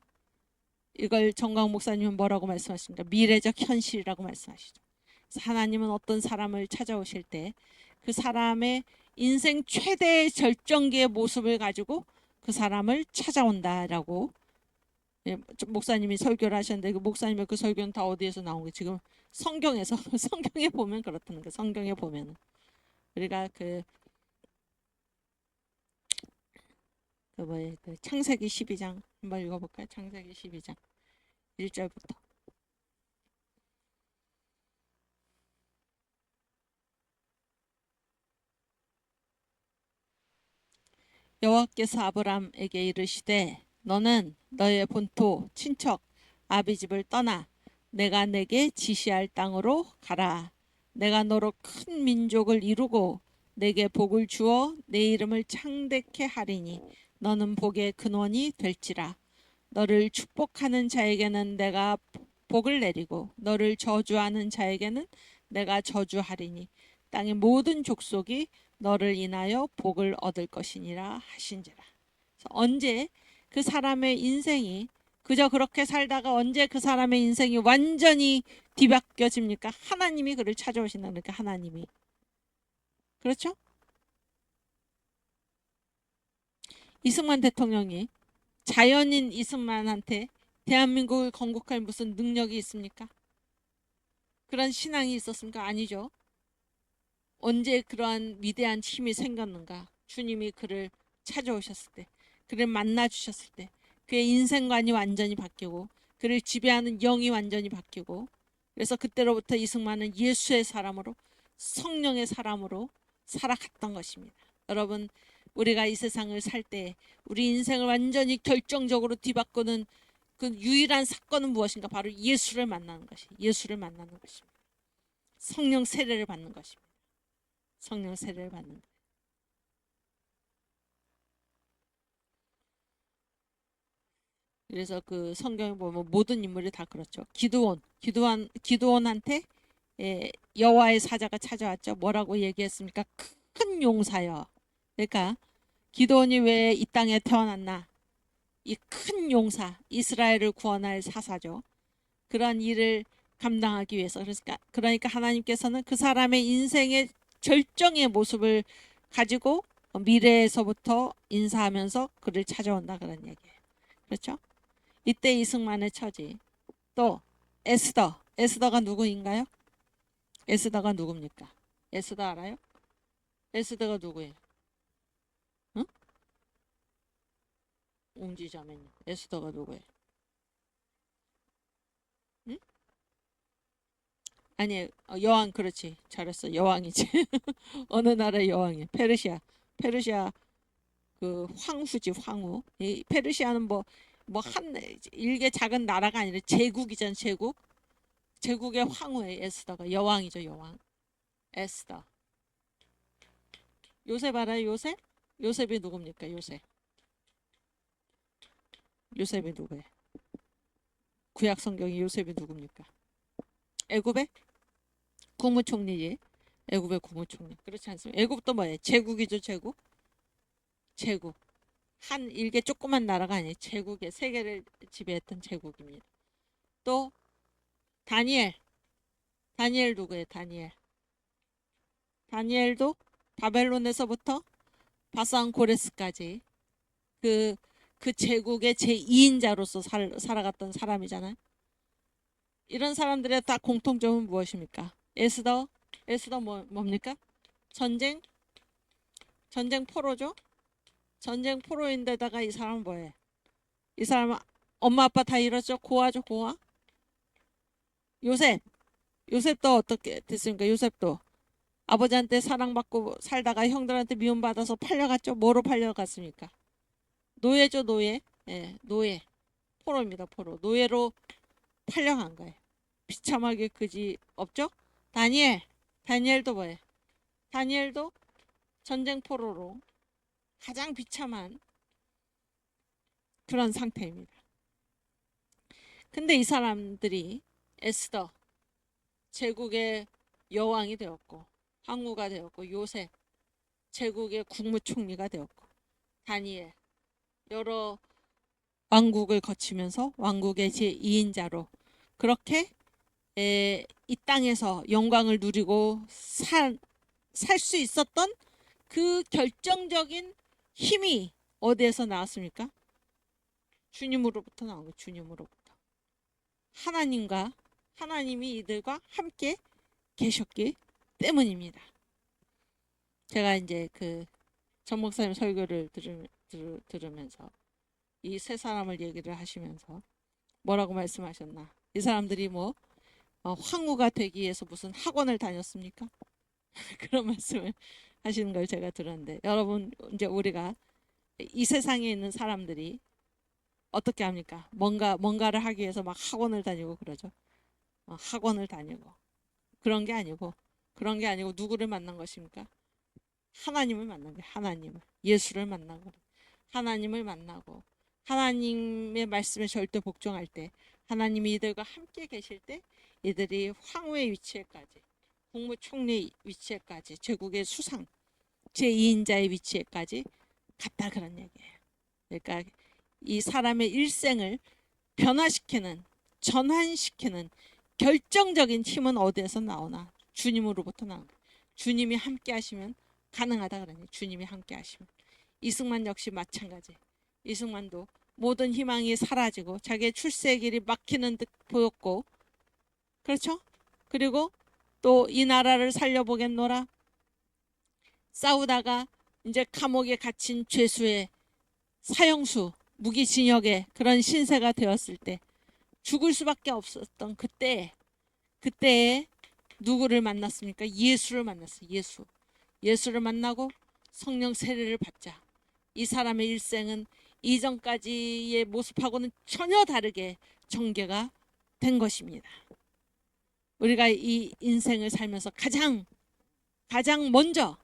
Speaker 1: 이걸 정광 목사님은 뭐라고 말씀하십니까? 미래적 현실이라고 말씀하시죠. 그래서 하나님은 어떤 사람을 찾아오실 때 그 사람의 인생 최대의 절정기의 모습을 가지고 그 사람을 찾아온다라고 목사님이 설교를 하셨는데, 그 목사님의 그 설교는 다 어디에서 나온 거예요? 지금 성경에서 성경에 보면 그렇다는 거예요. 성경에 보면 우리가 창세기 12장 한번 읽어볼까요? 창세기 12장 1절부터. 여호와께서 아브람에게 이르시되 너는 너의 본토 친척 아비 집을 떠나 내가 내게 지시할 땅으로 가라. 내가 너로 큰 민족을 이루고 내게 복을 주어 내 이름을 창대케 하리니 너는 복의 근원이 될지라. 너를 축복하는 자에게는 내가 복을 내리고 너를 저주하는 자에게는 내가 저주하리니 땅의 모든 족속이 너를 인하여 복을 얻을 것이니라 하신지라. 언제 그 사람의 인생이 그저 그렇게 살다가 언제 그 사람의 인생이 완전히 뒤바뀌어집니까? 하나님이 그를 찾아오신다. 그러니까 하나님이, 그렇죠? 이승만 대통령이 자연인 이승만한테 대한민국을 건국할 무슨 능력이 있습니까? 그런 신앙이 있었습니까? 아니죠. 언제 그러한 위대한 힘이 생겼는가? 주님이 그를 찾아오셨을 때, 그를 만나 주셨을 때 그의 인생관이 완전히 바뀌고 그를 지배하는 영이 완전히 바뀌고, 그래서 그때로부터 이승만은 예수의 사람으로, 성령의 사람으로 살아갔던 것입니다. 여러분, 우리가 이 세상을 살 때 우리 인생을 완전히 결정적으로 뒤바꾸는 그 유일한 사건은 무엇인가? 바로 예수를 만나는 것입니다. 성령 세례를 받는 것입니다. 성령 세례를 받는 거예요. 그래서 그 성경에 보면 모든 인물이 다 그렇죠. 기드온한테 여호와의 사자가 찾아왔죠. 뭐라고 얘기했습니까? 큰 용사여. 그러니까 기드온이 왜 이 땅에 태어났나? 이 큰 용사, 이스라엘을 구원할 사사죠. 그런 일을 감당하기 위해서. 그러니까 하나님께서는 그 사람의 인생의 절정의 모습을 가지고 미래에서부터 인사하면서 그를 찾아온다, 그런 얘기예요. 그렇죠? 이때 이승만의 처지. 또 에스더. 에스더가 누구인가요? 에스더가 누굽니까? 에스더 알아요? 에스더가 누구예요? 응? 웅지자매님. 에스더가 누구예요? 응? 아니, 여왕. 그렇지. 잘했어. 여왕이지. 어느 나라의 여왕이야? 페르시아. 페르시아 그 황후지, 황후. 이 페르시아는 뭐 한 일개 작은 나라가 아니라 제국이잖아, 제국. 제국의 황후의 에스더가 여왕이죠, 여왕. 에스더. 요셉 알아요, 요셉? 요셉이 누굽니까, 요셉? 요셉이 누구예요? 구약 성경의 요셉이 누굽니까? 애굽의 국무총리지. 애굽의 국무총리. 그렇지 않습니까? 애굽도 뭐예요? 제국이죠, 제국. 제국. 한 일개 조그만 나라가 아니에요. 제국의 세계를 지배했던 제국입니다. 또 다니엘. 다니엘 누구예요? 다니엘. 다니엘도 바벨론에서부터 바산 고레스까지 그, 그 제국의 제2인자로서 살아갔던 사람이잖아요. 이런 사람들의 다 공통점은 무엇입니까? 에스더 뭡니까? 전쟁 포로죠. 전쟁 포로인데다가 이 사람은 뭐예요? 이 사람은 엄마 아빠 다 잃었죠. 고아죠, 고아. 요셉도 어떻게 됐습니까? 요셉도 아버지한테 사랑받고 살다가 형들한테 미움받아서 팔려갔죠. 뭐로 팔려갔습니까? 노예죠, 노예. 예, 노예. 포로입니다, 포로. 노예로 팔려간 거예요. 비참하게 그지 없죠? 다니엘도 뭐예요? 다니엘도 전쟁 포로로 가장 비참한 그런 상태입니다. 근데 이 사람들이 에스더, 제국의 여왕이 되었고, 황후가 되었고, 요셉, 제국의 국무총리가 되었고, 다니엘, 여러 왕국을 거치면서 왕국의 제2인자로 그렇게 이 땅에서 영광을 누리고 살 수 있었던 그 결정적인 힘이 어디에서 나왔습니까? 주님으로부터 나온 거예요. 주님으로부터. 하나님이 이들과 함께 계셨기 때문입니다. 제가 이제 그 전 목사님 설교를 들으면서 이 세 사람을 얘기를 하시면서 뭐라고 말씀하셨나? 이 사람들이 황후가 되기 위해서 무슨 학원을 다녔습니까? 그런 말씀을 하시는 걸 제가 들었는데, 여러분, 이제 우리가 이 세상에 있는 사람들이 어떻게 합니까? 뭔가를 하기 위해서 막 학원을 다니고 그러죠. 학원을 다니고. 그런 게 아니고 누구를 만난 것입니까? 하나님을 만난 거예요. 하나님을. 예수를 만나고 하나님을 만나고 하나님의 말씀에 절대 복종할 때, 하나님이 이들과 함께 계실 때 이들이 황후의 위치에까지, 국무총리 위치에까지, 제국의 수상 제2인자의 위치에까지 갔다, 그런 얘기예요. 그러니까 이 사람의 일생을 변화시키는, 전환시키는 결정적인 힘은 어디에서 나오나? 주님으로부터 나온 거예요. 주님이 함께 하시면 가능하다, 그러니 주님이 함께 하시면. 이승만 역시 마찬가지. 이승만도 모든 희망이 사라지고 자기의 출세의 길이 막히는 듯 보였고, 그렇죠? 그리고 또 이 나라를 살려보겠노라 싸우다가 이제 감옥에 갇힌 죄수의 사형수, 무기징역의 그런 신세가 되었을 때, 죽을 수밖에 없었던 그때에 누구를 만났습니까? 예수를 만났어요. 예수를 만나고 성령 세례를 받자 이 사람의 일생은 이전까지의 모습하고는 전혀 다르게 전개가 된 것입니다. 우리가 이 인생을 살면서 가장 먼저,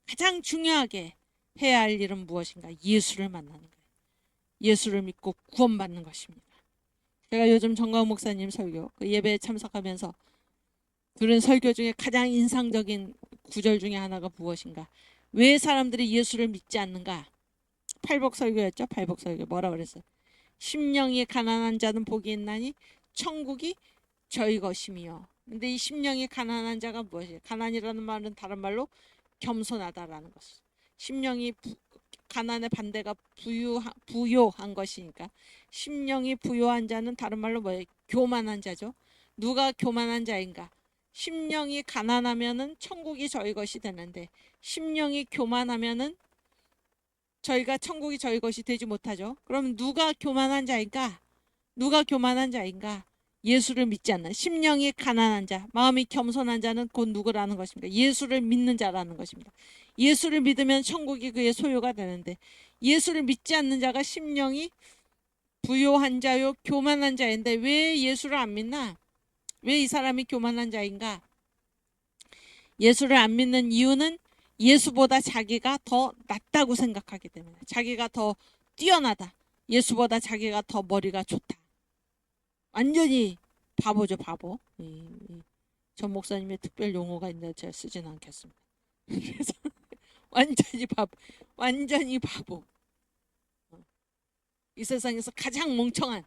Speaker 1: 가장 중요하게 해야 할 일은 무엇인가? 예수를 만나는 거예요. 예수를 믿고 구원받는 것입니다. 제가 요즘 정광 목사님 설교, 그 예배에 참석하면서 들은 설교 중에 가장 인상적인 구절 중에 하나가 무엇인가? 왜 사람들이 예수를 믿지 않는가? 팔복설교였죠. 팔복설교 뭐라 그랬어요? 심령이 가난한 자는 복이 있나니 천국이 저희 것임이요. 근데 이 심령이 가난한 자가 무엇이에요? 가난이라는 말은 다른 말로 겸손하다라는 것이죠. 심령이 가난의 반대가 부요한 것이니까 심령이 부요한 자는 다른 말로 뭐예요? 교만한 자죠. 누가 교만한 자인가? 심령이 가난하면은 천국이 저희 것이 되는데 심령이 교만하면은 저희가 천국이 저희 것이 되지 못하죠. 그럼 누가 교만한 자인가? 누가 교만한 자인가? 예수를 믿지 않는 심령이 가난한 자, 마음이 겸손한 자는 곧 누구라는 것입니까? 예수를 믿는 자라는 것입니다. 예수를 믿으면 천국이 그의 소유가 되는데 예수를 믿지 않는 자가 심령이 부요한 자요 교만한 자인데 왜 예수를 안 믿나? 왜 이 사람이 교만한 자인가? 예수를 안 믿는 이유는 예수보다 자기가 더 낫다고 생각하기 때문에 자기가 더 뛰어나다. 예수보다 자기가 더 머리가 좋다. 완전히 바보죠, 바보. 전 목사님의 특별 용어가 있는데 제가 쓰진 않겠습니다. 그래서 완전히 바보, 완전히 바보. 이 세상에서 가장 멍청한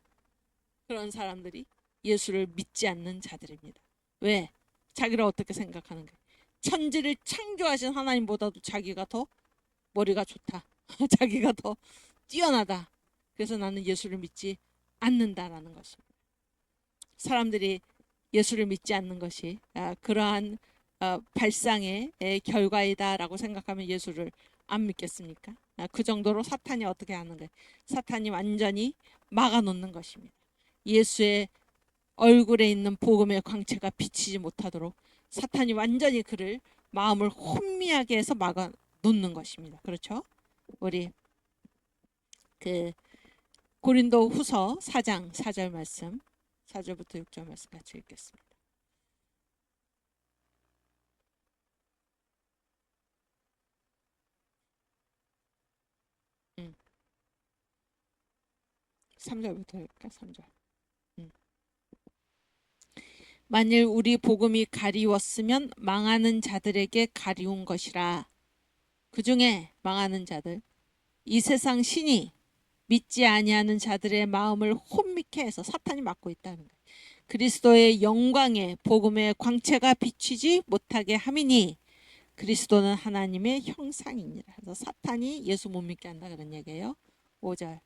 Speaker 1: 그런 사람들이 예수를 믿지 않는 자들입니다. 왜? 자기를 어떻게 생각하는 거예요? 천지를 창조하신 하나님보다도 자기가 더 머리가 좋다. 자기가 더 뛰어나다. 그래서 나는 예수를 믿지 않는다라는 것입니다. 사람들이 예수를 믿지 않는 것이 그러한 발상의 결과이다라고 생각하면 예수를 안 믿겠습니까? 그 정도로 사탄이 어떻게 하는 거예요? 사탄이 완전히 막아놓는 것입니다. 예수의 얼굴에 있는 복음의 광채가 비치지 못하도록 사탄이 완전히 그를 마음을 혼미하게 해서 막아놓는 것입니다. 그렇죠? 우리 그 고린도 후서 4장 4절 말씀 4절부터 6절 말씀 같이 읽겠습니다. 3절부터 읽을까? 3절. 만일 우리 복음이 가리웠으면 망하는 자들에게 가리운 것이라. 그 중에 망하는 자들, 이 세상 신이 믿지 아니하는 자들의 마음을 혼미케 해서 사탄이 막고 있다는 거예요. 그리스도의 영광에 복음의 광채가 비치지 못하게 함이니 그리스도는 하나님의 형상이니라. 그래서 사탄이 예수 못 믿게 한다 그런 얘기예요. 5절.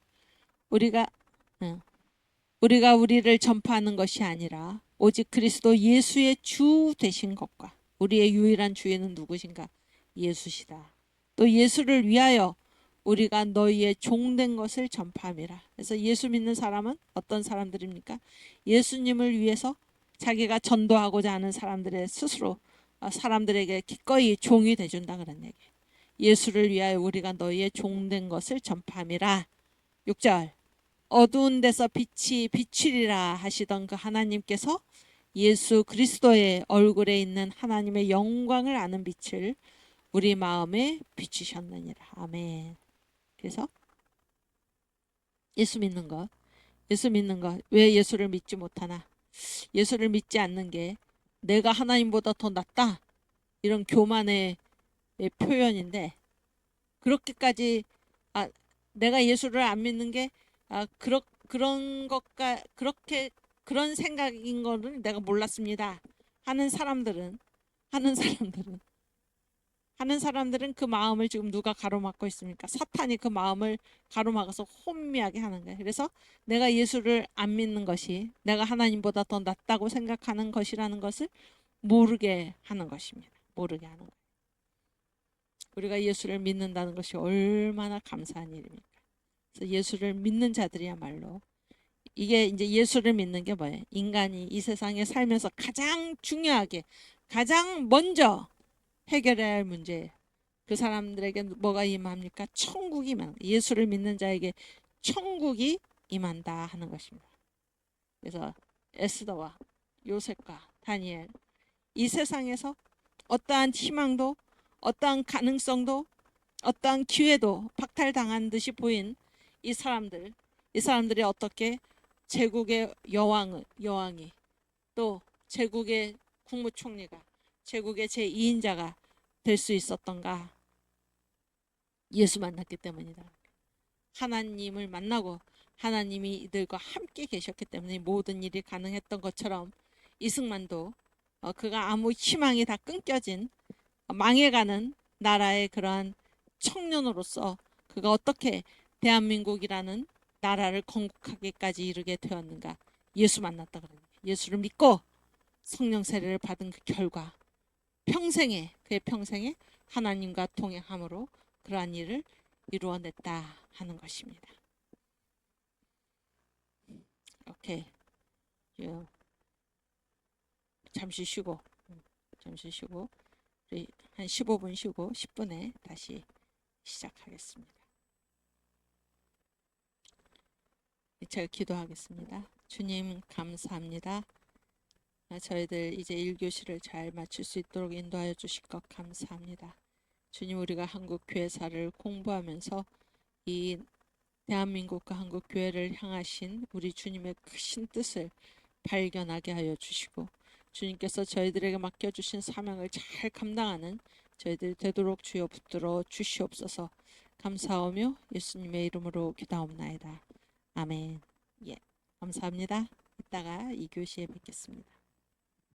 Speaker 1: 우리가 우리를 전파하는 것이 아니라 오직 그리스도 예수의 주 되신 것과 우리의 유일한 주인은 누구신가? 예수시다. 또 예수를 위하여 우리가 너희의 종된 것을 전파함이라. 그래서 예수 믿는 사람은 어떤 사람들입니까? 예수님을 위해서 자기가 전도하고자 하는 사람들의 스스로 사람들에게 기꺼이 종이 돼준다 그런 얘기. 예수를 위하여 우리가 너희의 종된 것을 전파함이라. 6절. 어두운 데서 빛이 비추리라 하시던 그 하나님께서 예수 그리스도의 얼굴에 있는 하나님의 영광을 아는 빛을 우리 마음에 비추셨느니라. 아멘. 그래서 예수 믿는 것 왜 예수를 믿지 못하나? 예수를 믿지 않는 게 내가 하나님보다 더 낫다 이런 교만의 표현인데 그렇게까지 내가 예수를 안 믿는 게 그런 것과 그런 생각인 거를 내가 몰랐습니다 하는 사람들은 그 마음을 지금 누가 가로막고 있습니까? 사탄이 그 마음을 가로막아서 혼미하게 하는 거예요. 그래서 내가 예수를 안 믿는 것이 내가 하나님보다 더 낫다고 생각하는 것이라는 것을 모르게 하는 것입니다. 모르게 하는 거예요. 우리가 예수를 믿는다는 것이 얼마나 감사한 일입니까? 그래서 예수를 믿는 자들이야말로 이게 이제 예수를 믿는 게 뭐예요? 인간이 이 세상에 살면서 가장 중요하게 가장 먼저 해결해야 할 문제예요. 그 사람들에게 뭐가 임합니까? 천국이 임한다. 예수를 믿는 자에게 천국이 임한다 하는 것입니다. 그래서 에스더와 요셉과 다니엘 이 세상에서 어떠한 희망도 어떠한 가능성도 어떠한 기회도 박탈당한 듯이 보인 이 사람들이 어떻게 제국의 여왕이 또 제국의 국무총리가 제국의 제2인자가 될 수 있었던가? 예수 만났기 때문이다. 하나님을 만나고 하나님이 이들과 함께 계셨기 때문에 모든 일이 가능했던 것처럼 이승만도 그가 아무 희망이 다 끊겨진 망해가는 나라의 그러한 청년으로서 그가 어떻게 대한민국이라는 나라를 건국하기까지 이르게 되었는가. 예수 만났다 그러니까 예수를 믿고 성령 세례를 받은 그 결과 그의 평생에 하나님과 동행함으로 그러한 일을 이루어냈다 하는 것입니다. 오케이. 잠시 쉬고 우리 한 15분 쉬고 10분에 다시 시작하겠습니다. 제가 기도하겠습니다. 주님 감사합니다. 저희들 이제 1교시를 잘 마칠 수 있도록 인도하여 주실 것 감사합니다. 주님, 우리가 한국 교회사를 공부하면서 이 대한민국과 한국 교회를 향하신 우리 주님의 크신 뜻을 발견하게 하여 주시고 주님께서 저희들에게 맡겨주신 사명을 잘 감당하는 저희들 되도록 주여 붙들어 주시옵소서. 감사하며 예수님의 이름으로 기도하옵나이다. 아멘. 예, 감사합니다. 이따가 2교시에 뵙겠습니다.